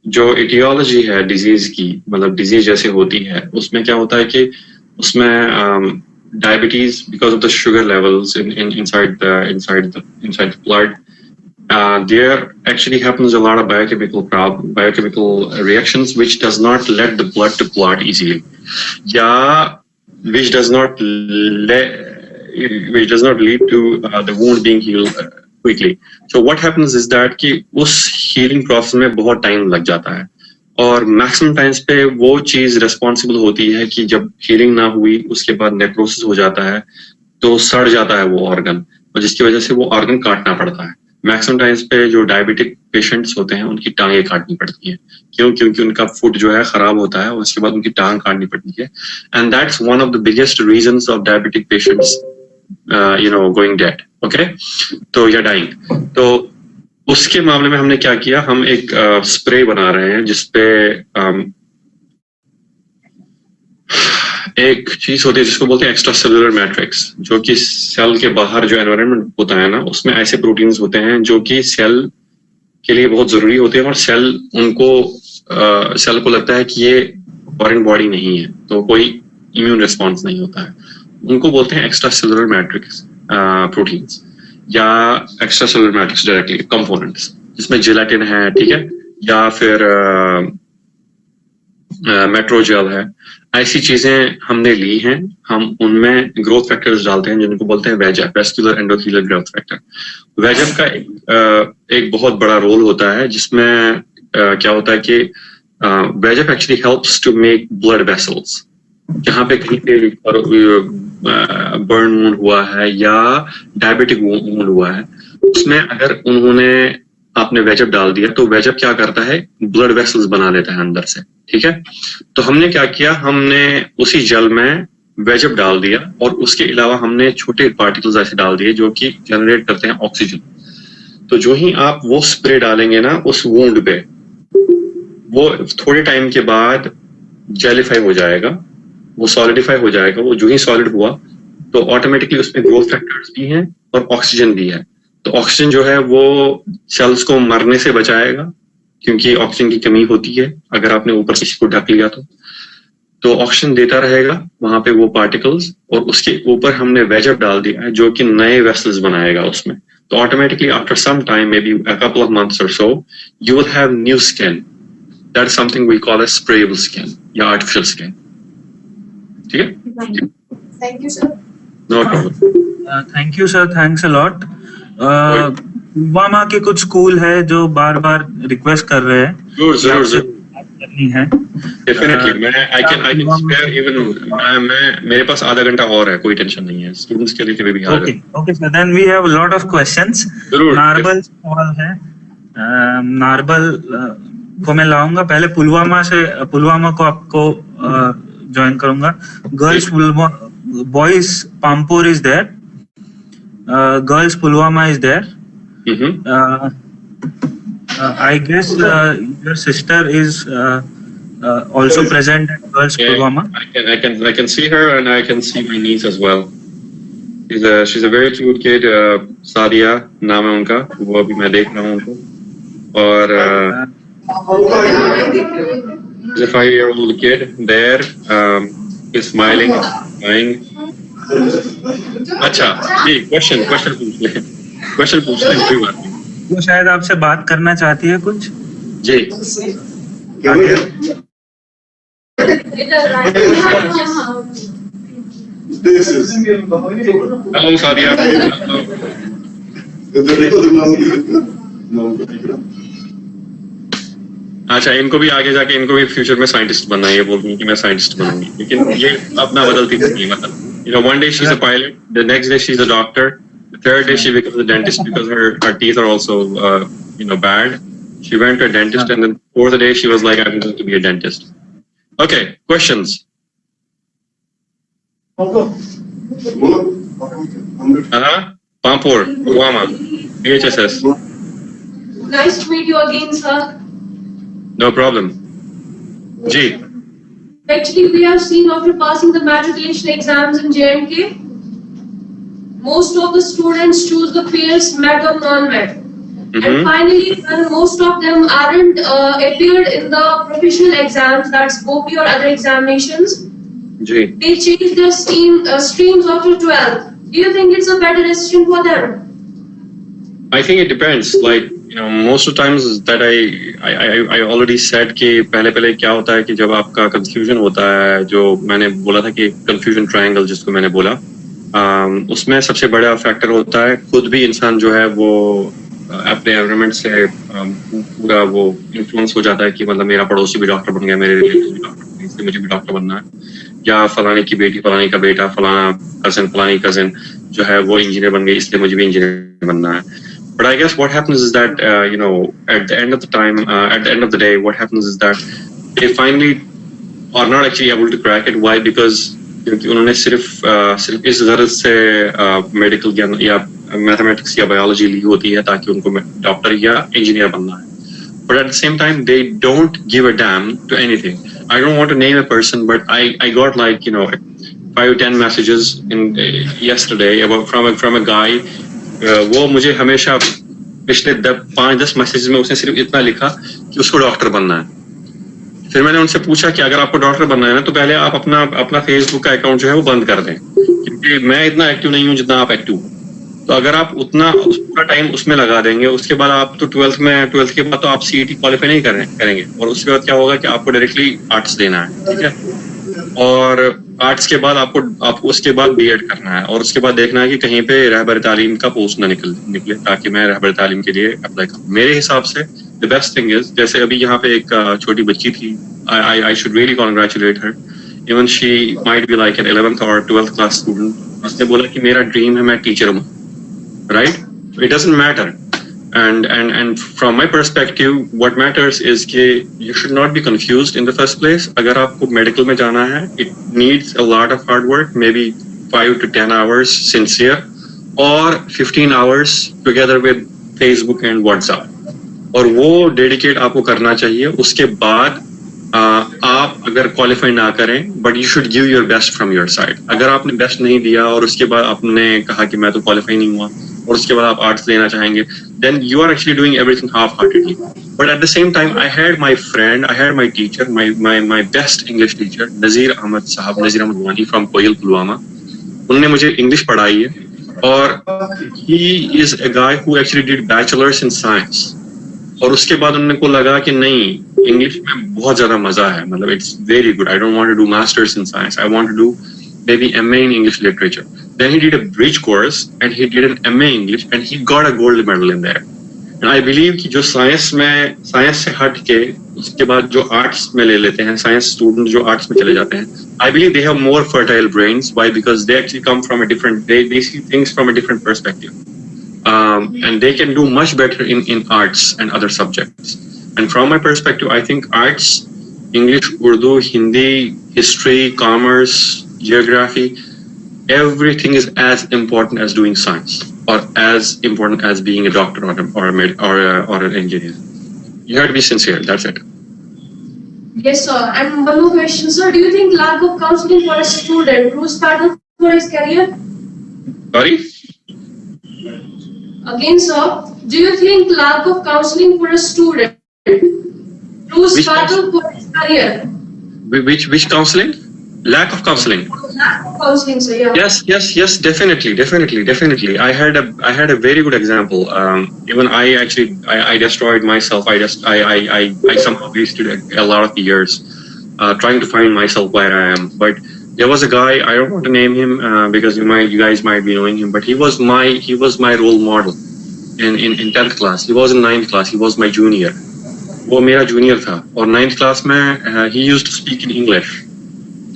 जो एटियोलॉजी है डिजीज की, मतलब डिजीज जैसे होती है, उसमें क्या होता है कि उसमें diabetes because of the sugar levels inside the blood, there actually happens a lot of biochemical reactions which does not let the blood to clot easily, which does not lead to the wound being healed quickly. So what happens is that कि उस healing process में बहुत time लग जाता है, और maximum times पे वो चीज responsible होती है कि जब healing ना हुई उसके बाद necrosis हो जाता है, तो सड़ जाता है वो organ, और जिसकी वजह से वो organ काटना पड़ता है। मैक्सिमम टाइम्स पे जो डायबिटिक पेशेंट्स होते हैं उनकी टांगें काटनी पड़ती है, क्योंकि उनका फुट जो है खराब होता है और उसके बाद उनकी टांग काटनी पड़ती है, and that's one of the biggest reasons of diabetic patients going dead, okay, तो या डाइंग। तो उसके मामले में हमने क्या किया, हम एक स्प्रे बना रहे हैं जिसपे एक चीज होती है जिसको बोलते हैं एक्स्ट्रा सेलुलर मैट्रिक्स, जो कि सेल के बाहर जो एनवायरनमेंट होता है ना, उसमें ऐसे प्रोटीन्स होते हैं जो कि सेल के लिए बहुत जरूरी होते हैं, और सेल को लगता है कि ये फॉरेन बॉडी नहीं है, तो कोई इम्यून रिस्पॉन्स नहीं होता है, उनको बोलते हैं एक्स्ट्रा सेलुलर मैट्रिक्स। प्रोटीन्स या extra cellular matrix directly components जिसमें जिलेटिन है, ठीक है, या फिर मेट्रोजेल है, ऐसी चीजें हमने ली हैं। हम उनमें ग्रोथ फैक्टर्स डालते हैं जिनको बोलते हैं वेजएफ, वेस्कुलर एंडोथेलियल ग्रोथ फैक्टर। वेजएफ का एक बहुत बड़ा रोल होता है जिसमें क्या होता है कि VEGF actually helps to make blood vessels. जहाँ पे कहीं पे बर्न वुंड हुआ है या डायबिटिक वुंड हुआ है, उसमें अगर उन्होंने आपने वेजअप डाल दिया तो वेजअप क्या करता है, ब्लड वेसल्स बना लेता है अंदर से, ठीक है। तो हमने क्या किया, हमने उसी जल में वेजअप डाल दिया और उसके अलावा हमने छोटे पार्टिकल्स ऐसे डाल दिए जो कि जनरेट करते हैं ऑक्सीजन। तो जो ही आप वो स्प्रे डालेंगे ना उस वुंड पे, वो थोड़े टाइम के बाद जेलिफाई हो जाएगा, वो सॉलिडिफाई हो जाएगा। वो जो ही सॉलिड हुआ तो ऑटोमेटिकली उसमें ग्रोथ फैक्टर्स भी हैं और ऑक्सीजन भी है। तो ऑक्सीजन जो है वो सेल्स को मरने से बचाएगा, क्योंकि ऑक्सीजन की कमी होती है अगर आपने ऊपर किसी को ढक लिया तो ऑक्सीजन देता रहेगा वहां पे वो पार्टिकल्स, और उसके ऊपर हमने वेजअप डाल दिया है जो कि नए वेसल्स बनाएगा उसमें। तो automatically after some time, may be a couple of months और so, you will have new skin. That is something we call as sprayable skin या आर्टिफिशियल स्किन, ठीक है। Thank you sir. No problem. Thank you sir, thanks a lot. Pulwama के कुछ school है जो बार बार request कर रहे हैं जरूर करनी है। डेफिनेटली मैं आई कैन स्पेयर इवन मेरे पास आधा घंटा और है, कोई टेंशन नहीं है। स्टूडेंट्स के लिए भी okay okay sir, then we have lot of questions. Narbal सवाल है, नारबल को मैं लाऊंगा पहले। पुलवामा को आपको ज्वाइन करूंगा। Girls boys Pampore is there, girls Pulwama is there. I guess your sister is also present at girls Pulwama. I can see her and I can see my niece as well. She's a very cute kid. Sadia नाम है उनका, वो अभी मैं देख रहा हूँ उनको। और she's a 5-year-old kid there. Is smiling, smiling. अच्छा जी, क्वेश्चन पूछ ले कोई बात नहीं। वो शायद आपसे बात करना चाहती है कुछ जी। हेलो सादिया। अच्छा, इनको भी आगे जाके इनको भी फ्यूचर में साइंटिस्ट बनना है, ये बोल रही कि मैं साइंटिस्ट बनूंगी, लेकिन ये अपना बदलती रहती है। मतलब one day she's a pilot, the next day she's a doctor, the third day she becomes a dentist because her teeth are also bad. She went to a dentist and then fourth day she was like, I'm going to be a dentist. Okay, questions? Pampur, Pulwama, BHSS. Nice to meet you again, sir. No problem. Ji. Actually, we have seen after passing the matriculation exams in J&K, most of the students choose the pairs med or non-med. And finally, when most of them aren't appeared in the professional exams, that's BOPI or other examinations, they change their streams after 12th. Do you think it's a better decision for them? I think it depends. Like, most of the times that I already said कि पहले क्या होता है कि जब आपका confusion होता है, जो मैंने बोला था कि कंफ्यूजन ट्रायंगल जिसको मैंने बोला, उसमें सबसे बड़ा फैक्टर होता है खुद भी इंसान जो है वो अपने एनवायरनमेंट से पूरा वो इन्फ्लुएंस हो जाता है कि मतलब मेरा पड़ोसी भी डॉक्टर बन गया, मेरे रिलेटिव भी डॉक्टर बन गए, इसलिए मुझे भी डॉक्टर बनना है, या फलाने की बेटी, फलाने का बेटा, फलाना कजिन, फलानी कजिन जो है वो इंजीनियर बन गई, इसलिए मुझे भी इंजीनियर बनना है। But I guess what happens is that at the end of the time, at the end of the day, what happens is that they finally are not actually able to crack it. Why? Because उन्होंने सिर्फ इस गरज से medical ज्ञान या mathematics या biology ली होती है ताकि उनको डॉक्टर या इंजीनियर बनना है। But at the same time, they don't give a damn to anything. I don't want to name a person, but I got like 5 or 10 messages in yesterday from a guy. वो मुझे हमेशा पिछले 5-10 message में उसने सिर्फ इतना लिखा कि उसको डॉक्टर बनना है। फिर मैंने उनसे पूछा कि अगर आपको डॉक्टर बनना है ना तो पहले आप अपना फेसबुक का अकाउंट जो है वो बंद कर दें, क्योंकि मैं इतना एक्टिव नहीं हूँ जितना आप एक्टिव हो। तो अगर आप उतना पूरा टाइम उसमें लगा देंगे, उसके बाद आप तो 12th के बाद तो आप सीईटी क्वालिफाई नहीं करेंगे, और उसके बाद क्या होगा कि आपको डायरेक्टली आर्ट्स देना है, ठीक है। और आर्ट्स के बाद आपको उसके बाद बीएड करना है, और उसके बाद देखना है कि कहीं पे रहबर तालीम का पोस्ट ना निकले, ताकि मैं रहबर तालीम के लिए अप्लाई करूँ। मेरे हिसाब से द बेस्ट थिंग इज, जैसे अभी यहाँ पे एक छोटी बच्ची थी, I should really congratulate her, even she might be like an 11th और 12th क्लास स्टूडेंट। उसने बोला कि मेरा ड्रीम है मैं टीचर हूँ, right. It doesn't matter, and from my perspective, what matters is कि you should not be confused in the first place. अगर आपको medical में जाना है, it needs a lot of hard work, maybe 5 to 10 hours sincere, or 15 hours together with Facebook and WhatsApp. और वो dedicate आपको करना चाहिए। उसके बाद आप अगर क्वालिफाई ना करें, but you should give your best from your side. अगर आपने बेस्ट नहीं दिया और उसके बाद आपने कहा कि मैं तो क्वालिफाई नहीं हुआ, और उसके बाद आप आर्ट्स लेना चाहेंगे, then you are actually doing everything half-heartedly. But at the same time, I had my friend, I had my teacher, my best English teacher, Nazir Ahmad Sahab, Nazir Ahmad Wani from Koil, Pulwama. उन्होंने मुझे English पढ़ाई है, और he is a guy who actually did bachelor's in science. और उसके बाद उन्होंने को लगा कि नहीं, इंग्लिश में बहुत ज्यादा मजा है, मतलब it's very good. I don't want to do masters in science. I want to do maybe MA in English literature. Then he did a bridge course and he did an MA English and he got a gold medal in there. And I believe कि जो science से हट के उसके बाद जो arts में ले लेते हैं, साइंस स्टूडेंट जो आर्ट्स में चले जाते हैं, I believe they have more fertile brains. Why? Because they actually come from a different, they see things from a different perspective. And they can do much better in arts and other subjects. And from my perspective, I think arts, English, Urdu, Hindi, history, commerce, geography, everything is as important as doing science, or as important as being a doctor or an engineer. You have to be sincere. That's it. Yes, sir. And one more question, sir. Do you think lack of counseling for a student who started for his career? Sorry? Again, sir, do you think lack of counseling for a student who started for his career? Which counseling? Lack of counseling. Lack of counseling, sir. Yeah. Yes, definitely. I had a very good example. Even I destroyed myself. I somehow wasted a lot of years trying to find myself where I am. But there was a guy, I don't want to name him because you guys might be knowing him, but he was my role model in 10th class. He was in 9th class. He was my junior. वो मेरा junior था, और 9th class में he used to speak in English.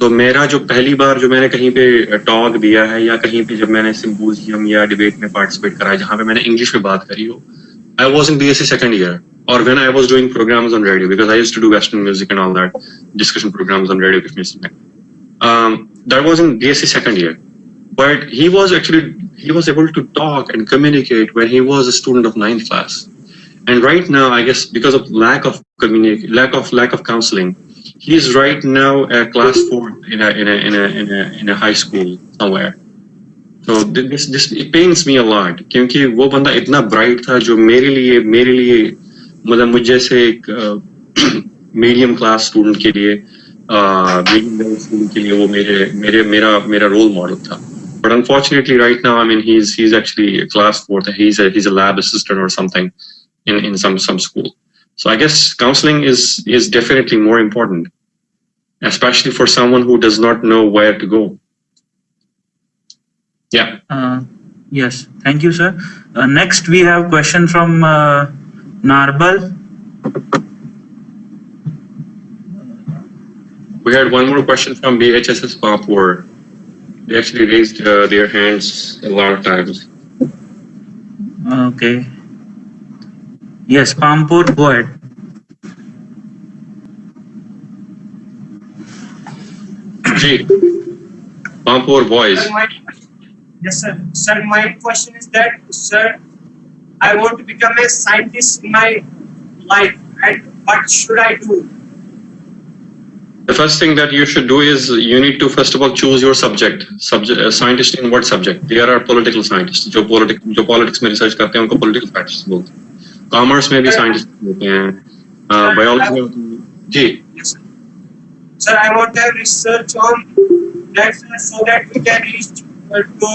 तो मेरा जो पहली बार जो मैंने कहीं पे टॉक दिया है, या कहीं पे जब मैंने सिम्पोजियम या डिबेट में पार्टिसिपेट करा है जहाँ पे मैंने इंग्लिश में बात करी हो, I was in BSc second year, or when I was doing programs on radio, because I used to do Western music and all that, discussion programs on radio. That was in BSc second year. But he was able to talk and communicate when he was a student of 9th class. And right now, I guess because of lack of counseling, he is right now at class 4 in a high school somewhere. So this it pains me a lot, क्योंकि वो बंदा इतना bright था जो मेरे लिए मतलब मुझे से एक medium class student के लिए medium level student के लिए वो मेरा role model था. But unfortunately, right now, I mean, he's actually a class 4th. He's a lab assistant or something in some school. So I guess counseling is definitely more important, especially for someone who does not know where to go. Yeah. Yes, thank you, sir. Next, we have question from Narbal. We had one more question from BHSS Pampur. They actually raised their hands a lot of times. Okay. Yes, Pampur, go ahead. Ji, Pampur boys. Yes, sir. Sir, my question is that, sir, I want to become a scientist in my life, and what should I do? The first thing that you should do is you need to first of all choose your subject. Scientist in what subject? There are political scientists. जो politics में research करते हैं उनको political scientists बोलते हैं. Commerce में भी scientists होते हैं. Biology में जी. Yes, sir. Sir, I want to have research on that, so that we can reach to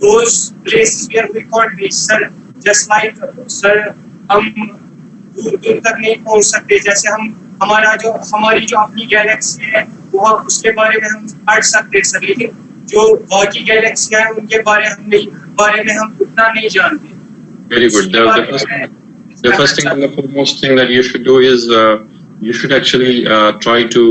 those places where we can't reach, sir. Just like sir, हम दूर तक नहीं पहुंच सकते, जैसे हमारी जो अपनी गैलेक्सी है वो उसके बारे में हम पढ़ सकते हैं सर, लेकिन जो बाकी गैलेक्सियां हैं उनके बारे में हम उतना नहीं जानते. Very good. The first thing and the foremost thing that you should do is you should actually try to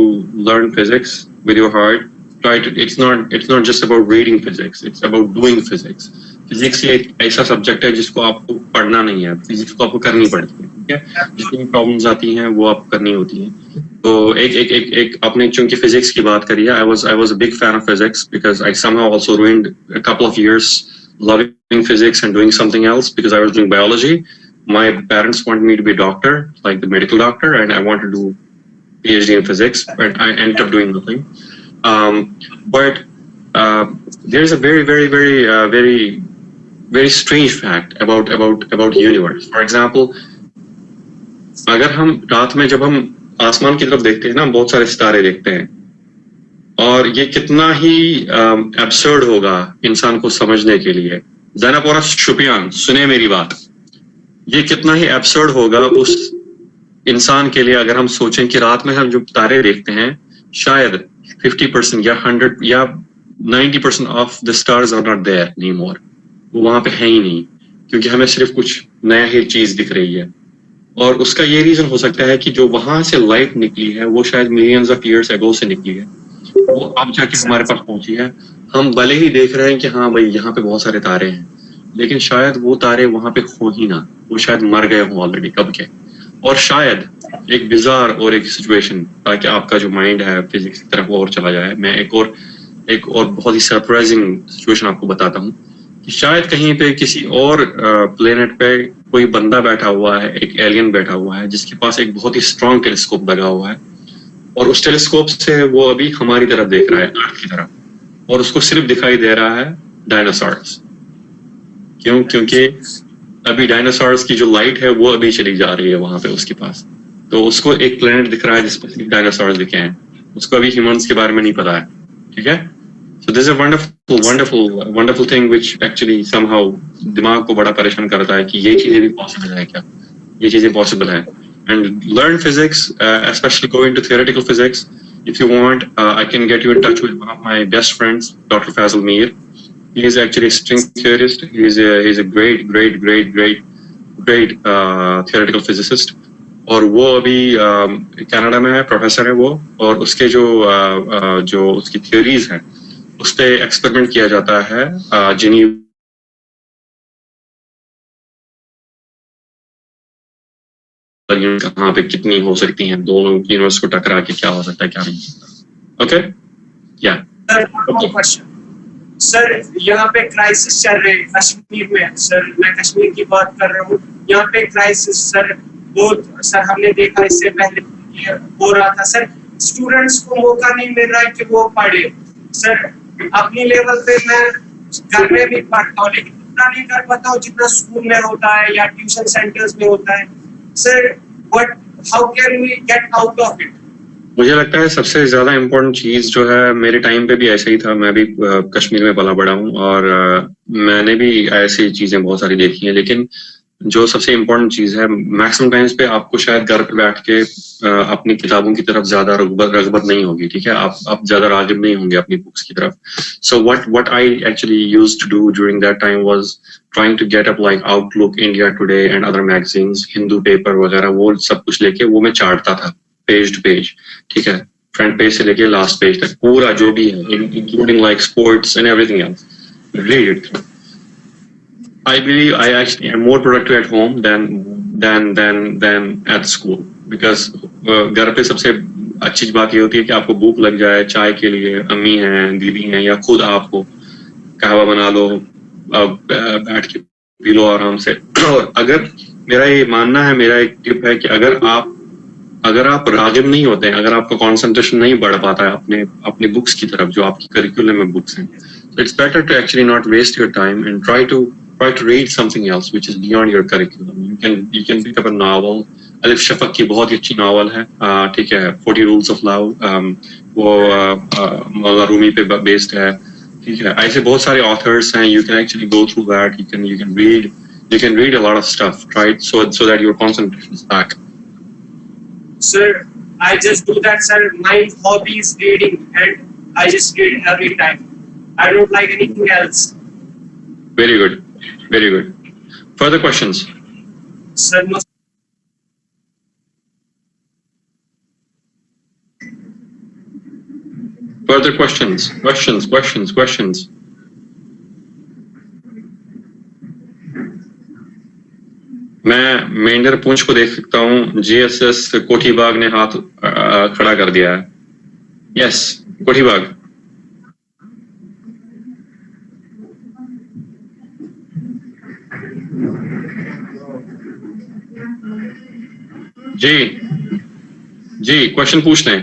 learn physics with your heart. It's not just about reading physics. It's about doing physics. Physics एक ऐसा subject है जिसको आपको पढ़ना नहीं है, physics को आपको करनी पड़ती है. ठीक है, जितनी प्रॉब्लम्स आती हैं वो आपको करनी होती हैं. तो एक आपने चूंकि फिजिक्स की बात करी है, I was a big fan of physics because I somehow also ruined a couple of years loving physics and doing something else because I was doing biology. My parents wanted me to be a doctor, like the medical doctor, and I wanted to do PhD in physics, but I ended up doing nothing. But there's a very strange fact about universe. For example, अगर हम रात में जब हम आसमान की तरफ देखते हैं ना, बहुत सारे सितारे देखते हैं, और ये कितना ही एब्सर्ड होगा इंसान को समझने के लिए. ज़ैनब शुपियान, सुने मेरी बात, ये कितना ही एब्सर्ड होगा उस इंसान के लिए अगर हम सोचें कि रात में हम जो तारे देखते हैं, शायद 50% या 100 या 90% of the stars are not there anymore. वो वहां पे है ही नहीं, क्योंकि हमें सिर्फ कुछ नया ही चीज दिख रही है. और उसका ये रीजन हो सकता है कि जो वहां से लाइट निकली है वो शायद मिलियंस ऑफ ईयर्स अगो से निकली है, वो अब जाके हमारे पास पहुंची है. हम भले ही देख रहे हैं कि हाँ भाई यहाँ पे बहुत सारे तारे हैं, लेकिन शायद वो तारे वहां पे हो ही ना, वो शायद मर गए हों ऑलरेडी कब के. और शायद एक बिजार और एक सिचुएशन, ताकि आपका जो माइंड है फिजिक्स की तरफ और चला जाए, मैं एक और बहुत ही सरप्राइजिंग सिचुएशन आपको बताता हूँ कि शायद कहीं पे किसी और प्लेनेट पे कोई बंदा बैठा हुआ है, एक एलियन बैठा हुआ है जिसके पास एक बहुत ही स्ट्रॉन्ग टेलीस्कोप लगा हुआ है, और उस टेलीस्कोप से वो अभी हमारी तरफ देख रहा है, अर्थ की तरफ, और उसको सिर्फ दिखाई दे रहा है डायनासोर्स. क्यों? क्योंकि अभी डायनासोर्स की जो लाइट है वो अभी चली जा रही है वहां पे उसके पास. तो उसको एक प्लेनेट दिख रहा है जिसपे सिर्फ डायनासोर्स दिखे हैं, उसको अभी ह्यूमंस के बारे में नहीं पता है. ठीक है, so this is a wonderful thing which actually somehow दिमाग को बड़ा परेशान करता है कि ये चीजें भी पॉसिबल है क्या, ये चीजें पॉसिबल है. And learn physics, especially go into theoretical physics. If you want, I can get you in touch with one of my best friends, Dr. Fazal Mir. He is actually a string theorist. He's a great theoretical physicist. और वो अभी Canada में है, professor है वो, और उसके जो उसकी थ्योरीज हैं उस पे एक्सपेरिमेंट किया जाता है जिनी कहाँ पे कितनी हो सकती हैं, दोनों यूनिवर्स को टकरा के क्या हो सकता है क्या नहीं हो सकता. ओके, या सर, यहाँ पे क्राइसिस चल रहे कश्मीर में. सर, मैं कश्मीर की बात कर रहा हूँ. यहाँ पे क्राइसिस सर बहुत, सर हमने देखा इससे पहले हो रहा था. सर, स्टूडेंट्स को मौका नहीं मिल रहा है कि वो पढ़े. सर, अपनी लेवल पे मैं घर में भी पढ़ता हूँ, लेकिन उतना नहीं कर पाता हूँ जितना स्कूल में होता है या ट्यूशन सेंटर्स में होता है. Sir, how can we get out of it? मुझे लगता है सबसे ज्यादा इम्पोर्टेंट चीज जो है, मेरे टाइम पे भी ऐसा ही था, मैं भी कश्मीर में पला बड़ा हूँ और मैंने भी ऐसी चीजें बहुत सारी देखी हैं, लेकिन जो सबसे इम्पोर्टेंट चीज है, मैक्सिमम टाइम्स पे आपको शायद घर पे बैठ के अपनी किताबों की तरफ ज्यादा रगबत नहीं होगी. ठीक है, आप ज्यादा रागिब नहीं होंगे अपनी बुक्स की तरफ. So what I actually used to do during that time was trying to get up like Outlook, India Today and other magazines, Hindu paper वगैरह, वो सब कुछ लेके वो मैं चाटता था पेज टू पेज. ठीक है, फ्रंट पेज से लेके लास्ट पेज तक पूरा जो भी है, including like sports and everything else, read it through. I believe I actually am more productive at home than at school, because घर पे सबसे अच्छी बात ये होती है कि आपको भूख लग जाए, चाय के लिए अम्मी हैं, दीदी हैं, या खुद आपको कहवा बना लो, बैठ के पी लो आराम से. और अगर मेरा ये मानना है, मेरा एक टिप है कि अगर आप रागिब नहीं होते हैं, अगर आपका कंसंट्रेशन नहीं बढ़ पाता है अपने बुक्स की तरफ जो आपकी करिकुलम में बुक्स हैं, so it's better to actually not waste your time and try to read something else which is beyond your curriculum. You can pick up a novel. अलिफ शफक की बहुत ही अच्छी नावल है, ठीक है, 40 Rules of Love, वो मौलाना रूमी पे बेस्ड है. ठीक है, ऐसे बहुत सारे authors हैं, you can actually go through that, you can read a lot of stuff, right? So that your concentration is back. Sir, I just do that, sir. My hobby is reading, and I just read every time. I don't like anything else. Very good, very good. Further questions? Sir, no. Further questions. मैं मेंढर पूंछ को देख सकता हूँ, GSS Kothibagh ने हाथ खड़ा कर दिया है. यस, कोठीबाग. जी क्वेश्चन पूछ लें.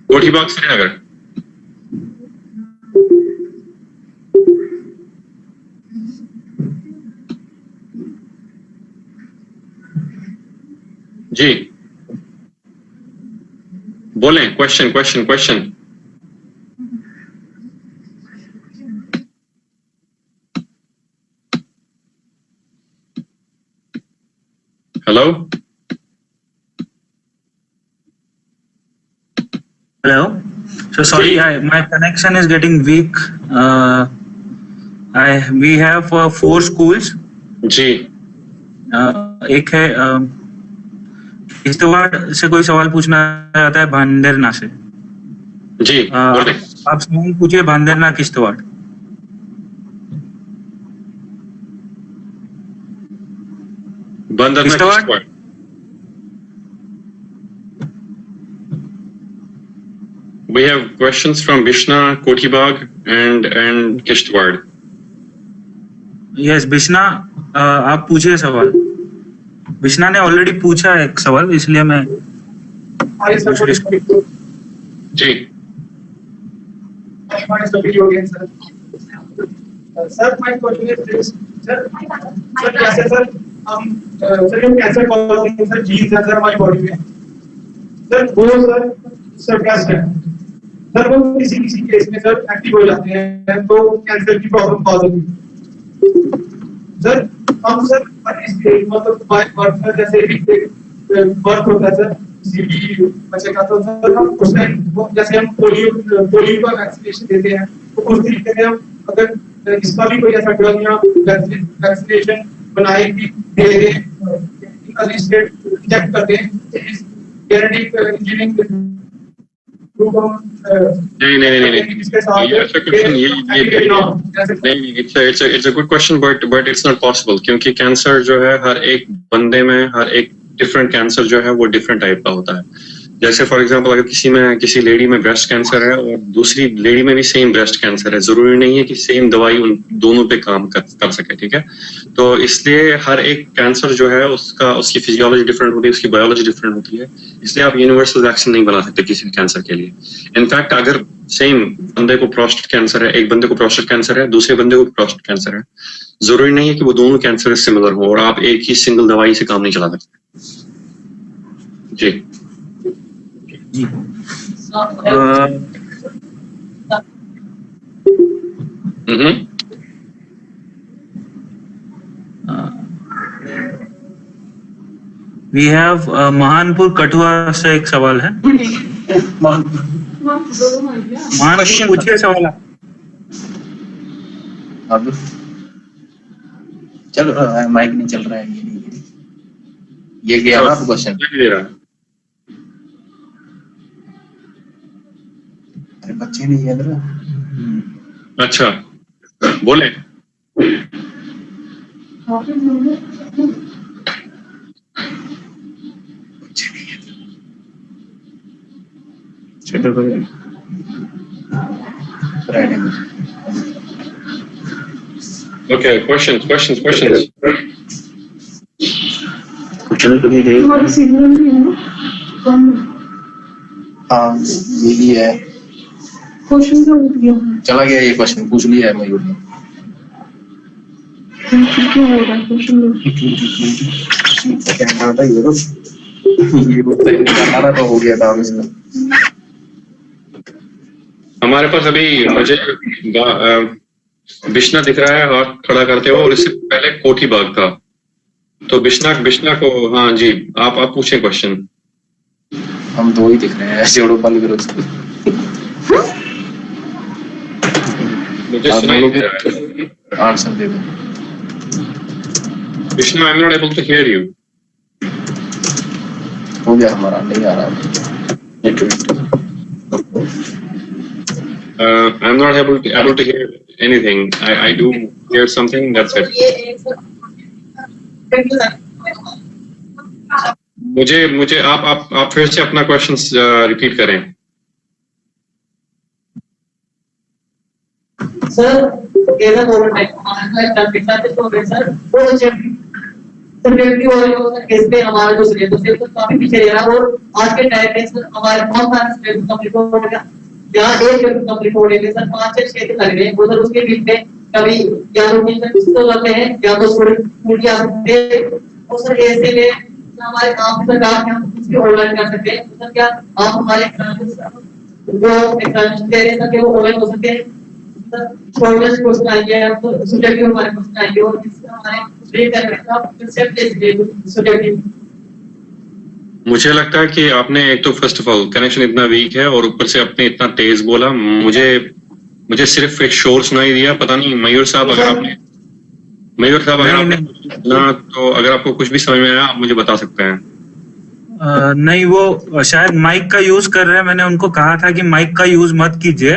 कोठीबाग श्रीनगर. जी बोलें. Question. Hello. Hello. So sorry, my connection is getting weak. We have 4 schools. जी एक है किश्तवाड़ से कोई सवाल पूछना चाहता है भांडेरना से. जी बोलें. आप सवाल पूछिए Bhandarna Kishtwar. Bandarna Kishtwar? Kishtwar. We have questions from Bishna, Kotibag and Kishtwar. Yes Bishna, आप पूछिए सवाल. बिश्ना ने ऑलरेडी पूछा है एक सवाल, इसलिए मैं Hi, sir. What is going जी My study again, sir. Sir, my question is this. Sir, कैसे सर हम सर हम कैसे कॉल करते हैं सर जीन्स है सर हमारी बॉडी में. सर वो सर सप्रेस्ड है. सर वो किसी केस में सर एक्टिव हो जाते हैं तो कैंसर की प्रॉब्लम कॉज होती है. सर हम सर मतलब बाय बर्थ जैसे बर्थ होता है सर किसी भी बच्चे का, तो सर हम उस टाइम जैसे हम पोलियो का वैक्सीनेशन देते हैं तो उस तरीके से हम अगर इसका भी कोई ऐसा ड्रग या वैक्सीनेशन बनाए कि दे दें अर्ली स्टेज इंजेक्ट कर दें जेनेटिक इंजीनियरिंग नहीं. ऐसा क्वेश्चन नहीं, it's a good question but it's not possible क्योंकि कैंसर जो है हर एक बंदे में हर एक डिफरेंट कैंसर जो है वो डिफरेंट टाइप का होता है. जैसे फॉर एग्जांपल अगर किसी लेडी में ब्रेस्ट कैंसर है और दूसरी लेडी में भी सेम ब्रेस्ट कैंसर है, जरूरी नहीं है कि सेम दवाई उन दोनों पे काम कर सके. ठीक है, तो इसलिए हर एक कैंसर जो है उसकी फिजियोलॉजी डिफरेंट होती है, उसकी बायोलॉजी डिफरेंट होती है, इसलिए आप यूनिवर्सल वैक्सीन नहीं बना सकते किसी भी कैंसर के लिए. इनफैक्ट अगर सेम बंदे को प्रोस्टेट कैंसर है, एक बंदे को प्रोस्टेट कैंसर है, दूसरे बंदे को प्रोस्टेट कैंसर है, जरूरी नहीं है कि वो दोनों कैंसर सिमिलर हो और आप एक ही सिंगल दवाई से काम नहीं चला सकते. जी वी हैव महानपुर कठुआ से एक सवाल है. महानपुर पूछिए सवाल. अब चलो माइक नहीं चल रहा है. ये गया ना क्वेश्चन. दे रहा है. अरे बच्चे नहीं है ना. अच्छा बोले. चलो Okay, questions. चलो तो नहीं हाँ यही है. क्वेश्चन का उठ गया. चला गया ये क्वेश्चन, पूछ लिया है मयूर ने. क्यों हो रहा है क्वेश्चन? क्या था ये तो हो गया काम इसमें. हमारे पास अभी मुझे बिश्ना दिख रहा है हाथ खड़ा करते हुए, और इससे पहले कोठी बाग था। तो बिश्ना को, हाँ जी, आप पूछें क्वेश्चन। हम दो ही दिख रहे हैं, ऐसे उड़ो बंद करो इसको। मुझे आप सुनाई लोग नहीं दे रहा है। आंसर दे दो। Bishna, I am not able to hear you. हो गया हमारा, नहीं आ रहा है। I'm not able to hear anything. I do hear something. That's it. मुझे आप फिर से अपना क्वेश्चन रिपीट करें। सर केरला गवर्नमेंट सर वो सब्जेक्टिव और इसमें हमारा जो सिलेबस है तो काफी पीछे रह रहा है, और आज के टाइम में सर हमारे बहुत सारे सिलेबस कंप्लीट हो गया, यहाँ एक पेपर कंप्लीट हो गए सर 5 से 6 दिन लग रहे हैं, उधर उसके बीच में कभी या तो फिजिकल लग रहे हैं या तो स्टूडेंट या और सर ऐसे में हमारे काम सरकार में हम उसके ऑनलाइन कर सकते हैं। सर क्या आप हमारे जो एग्जामिनेशन दे रहे हैं सर वो ऑनलाइन हो सकते हैं? सर क्वेश्चन आएंगे तो सब्जेक्टिव हमारे क्वेश्चन आएंगे, और इससे हमारे मुझे लगता है कि आपने एक तो फर्स्ट ऑफ ऑल कनेक्शन इतना वीक है, और ऊपर से आपने इतना तेज बोला। मुझे सिर्फ एक शोर सुनाई दिया। पता नहीं मयूर साहब अगर आपने ना, तो अगर आपको कुछ भी समझ में आया आप मुझे बता सकते हैं। नहीं, वो शायद माइक का यूज कर रहे हैं। मैंने उनको कहा था कि माइक का यूज मत कीजिए,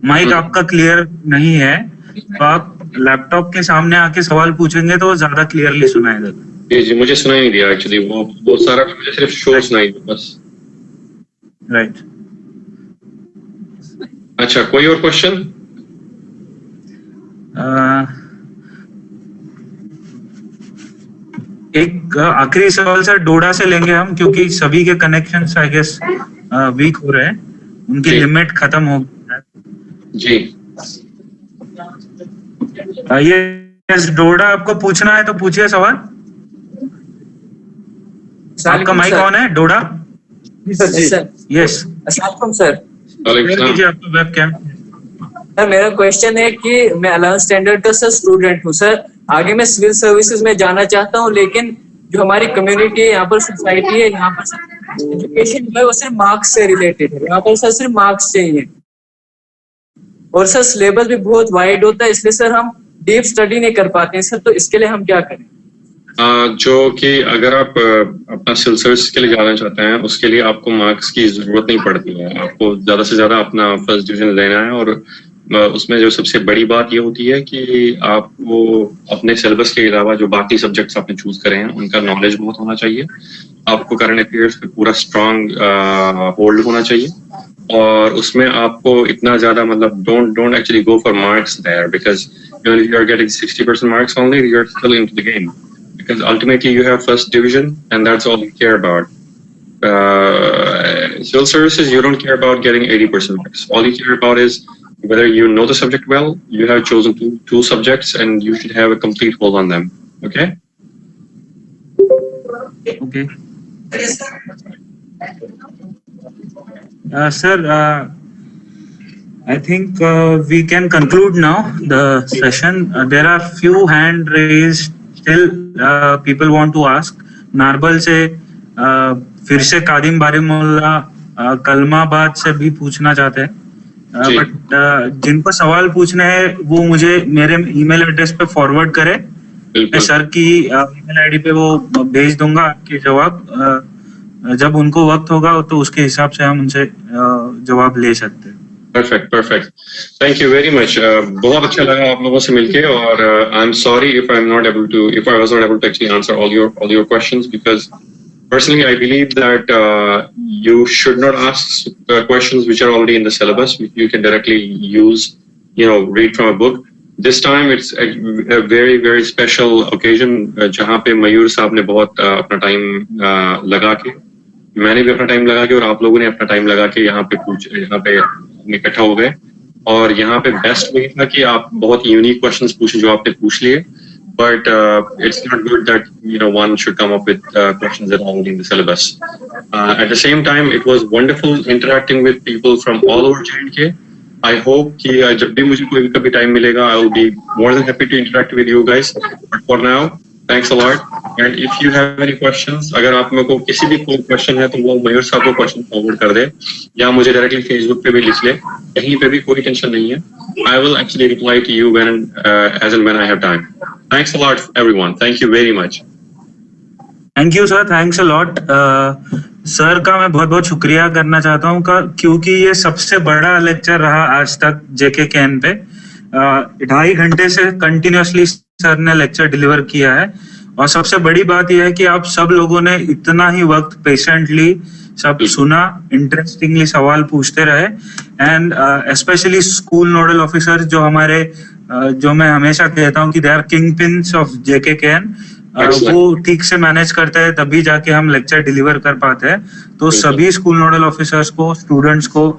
माइक आपका क्लियर नहीं है, तो आप लैपटॉप के सामने आके सवाल पूछेंगे तो ज्यादा क्लियरली सुनाई देगा। जी, मुझे सुनाई नहीं दिया एक्चुअली, वो सारा मुझे सिर्फ शोर सुनाई दिया बस। राइट। अच्छा, कोई और क्वेश्चन? एक आखिरी सवाल सर डोडा से लेंगे हम, क्योंकि सभी के कनेक्शंस आई गेस वीक हो रहे हैं, उनकी लिमिट खत्म हो गई है। जी ये डोडा, आपको पूछना है तो पूछिए सवाल। आपका माइक ऑन है डोडा? Yes sir. कीजिए आपका वेबकैम। सर मेरा क्वेश्चन है कि मैं 11th स्टैंडर्ड का सर स्टूडेंट हूँ सर, आगे मैं सिविल सर्विसेज में जाना चाहता हूँ, लेकिन जो हमारी कम्युनिटी है यहाँ पर, सोसाइटी है यहाँ पर, एजुकेशन जो है वो सिर्फ मार्क्स से रिलेटेड है। यहाँ पर सर सिर्फ मार्क्स चाहिए, और सर सिलेबस भी बहुत वाइड होता है, इसलिए सर हम डीप स्टडी नहीं कर पाते हैं सर। तो इसके लिए हम क्या करें? जो कि अगर आप अपना सिविल सर्विस के लिए जाना चाहते हैं, उसके लिए आपको मार्क्स की जरूरत नहीं पड़ती है। आपको ज्यादा से ज्यादा अपना फर्स्ट डिवीजन लेना है, और उसमें जो सबसे बड़ी बात ये होती है कि आपको अपने सिलेबस के अलावा जो बाकी सब्जेक्ट्स आपने चूज करे हैं उनका नॉलेज बहुत होना चाहिए। आपको करंट अफेयर्स पे पूरा स्ट्रांग होल्ड होना चाहिए, और उसमें आपको इतना ज्यादा मतलब don't actually go for marks there, because if you are getting 60% marks only, you're still into the game, because ultimately you have first division and that's all you care about. Civil services, you don't care about getting 80% marks. All you care about is whether you know the subject well, you have chosen two subjects, and you should have a complete hold on them. Okay? Okay. Sir, I think we can conclude now the session. There are few hand raised. Still, people want to ask. Narbal से फिर से कादिम बारिमुल्ला कलमाबाद से भी पूछना चाहते हैं, but जिनको सवाल पूछने हैं वो मुझे मेरे ईमेल एड्रेस पे फॉरवर्ड करें। मैं सर की ईमेल आईडी पे वो भेज दूंगा आपके जवाब। जब उनको वक्त होगा तो उसके हिसाब से हम उनसे जवाब ले सकते हैं। Perfect. Thank you very much. बहुत अच्छा लगा आप लोगों से मिलके, और I'm sorry if I was not able to actually answer all your questions, because personally I believe that you should not ask questions which are already in the syllabus, which you can directly use, read from a book. This time it's a very very special occasion, जहाँ पे मयूर साहब ने बहुत अपना time लगा के, मैंने भी अपना टाइम लगा के, और आप लोगों ने अपना टाइम लगा के यहाँ पे इकट्ठा हो गए। और यहाँ पे बेस्ट वही था कि आप बहुत यूनिक क्वेश्चंस पूछे जो आपने पूछ लिए, but it's not good that one should come up with questions that are already in the syllabus. At the same time, it was wonderful interacting with people from all over J&K. I hope कि जब भी मुझे कोई कभी time मिलेगा I will be more than happy to interact with you guys, but for now thanks a lot. And if you have any questions, अगर आप मेरे को किसी भी कोई क्वेश्चन है तो वो मयूर साहब को क्वेश्चन फॉरवर्ड कर दे या मुझे डायरेक्टली फेसबुक पे भी लिख ले, कहीं पे भी कोई टेंशन नहीं है। I will actually reply to you when as and when I have time. Thanks a lot everyone, thank you very much. Thank you sir, thanks a lot. Sir का मैं बहुत बहुत शुक्रिया करना चाहता हूँ क्योंकि ये सबसे बड़ा लेक्चर रहा आज तक जेके कैन पे। 2.5 घंटे से कंटिन्यूअसली सर ने लेक्चर डिलीवर किया है और सबसे बड़ी बात यह है कि आप सब लोगों ने इतना ही वक्त पेशेंटली सब सुना, इंटरेस्टिंगली सवाल पूछते रहे and specially school nodal officer जो हमारे जो मैं हमेशा कहता हूँ कि they are kingpins of JK can, वो ठीक से मैनेज करते हैं तभी जाके हम लेक्चर डिलीवर कर पाते हैं। तो सभी स्कूल नोडल ऑफिसर्स को, स्टूडेंट्स को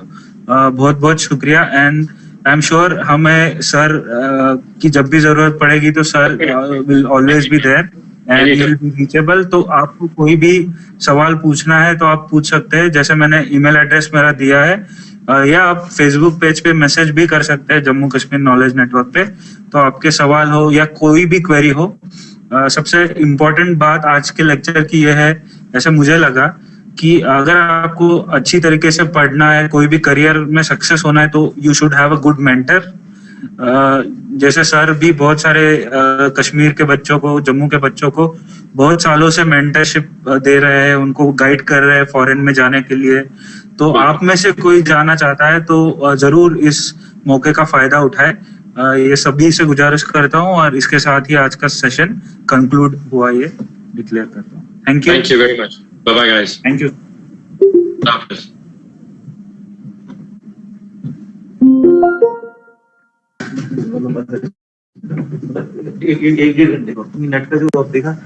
बहुत बहुत शुक्रिया एंड आई एम श्योर हमें सर की जब भी जरूरत पड़ेगी तो sir will always be there and you will be reachable. तो आपको कोई भी सवाल पूछना है तो आप पूछ सकते हैं, जैसे मैंने ईमेल एड्रेस मेरा दिया है, या आप फेसबुक पेज पे मैसेज भी कर सकते हैं जम्मू कश्मीर नॉलेज नेटवर्क पे। तो आपके सवाल हो या कोई भी क्वेरी हो, सबसे इम्पोर्टेंट बात आज के लेक्चर की यह है, ऐसे मुझे लगा कि अगर आपको अच्छी तरीके से पढ़ना है, कोई भी करियर में सक्सेस होना है, तो you should have a good mentor. जैसे सर भी बहुत सारे कश्मीर के बच्चों को, जम्मू के बच्चों को बहुत सालों से मेंटरशिप दे रहे हैं, उनको गाइड कर रहे हैं फॉरेन में जाने के लिए। तो आप में से कोई जाना चाहता है तो जरूर इस मौके का फायदा उठाए। ये सभी से गुजारिश करता हूँ और इसके साथ ही आज का सेशन कंक्लूड हुआ, ये डिक्लेयर करता हूँ। Thank you very much, bye bye guys, thank you. एक घंटे को नेट का जो देखा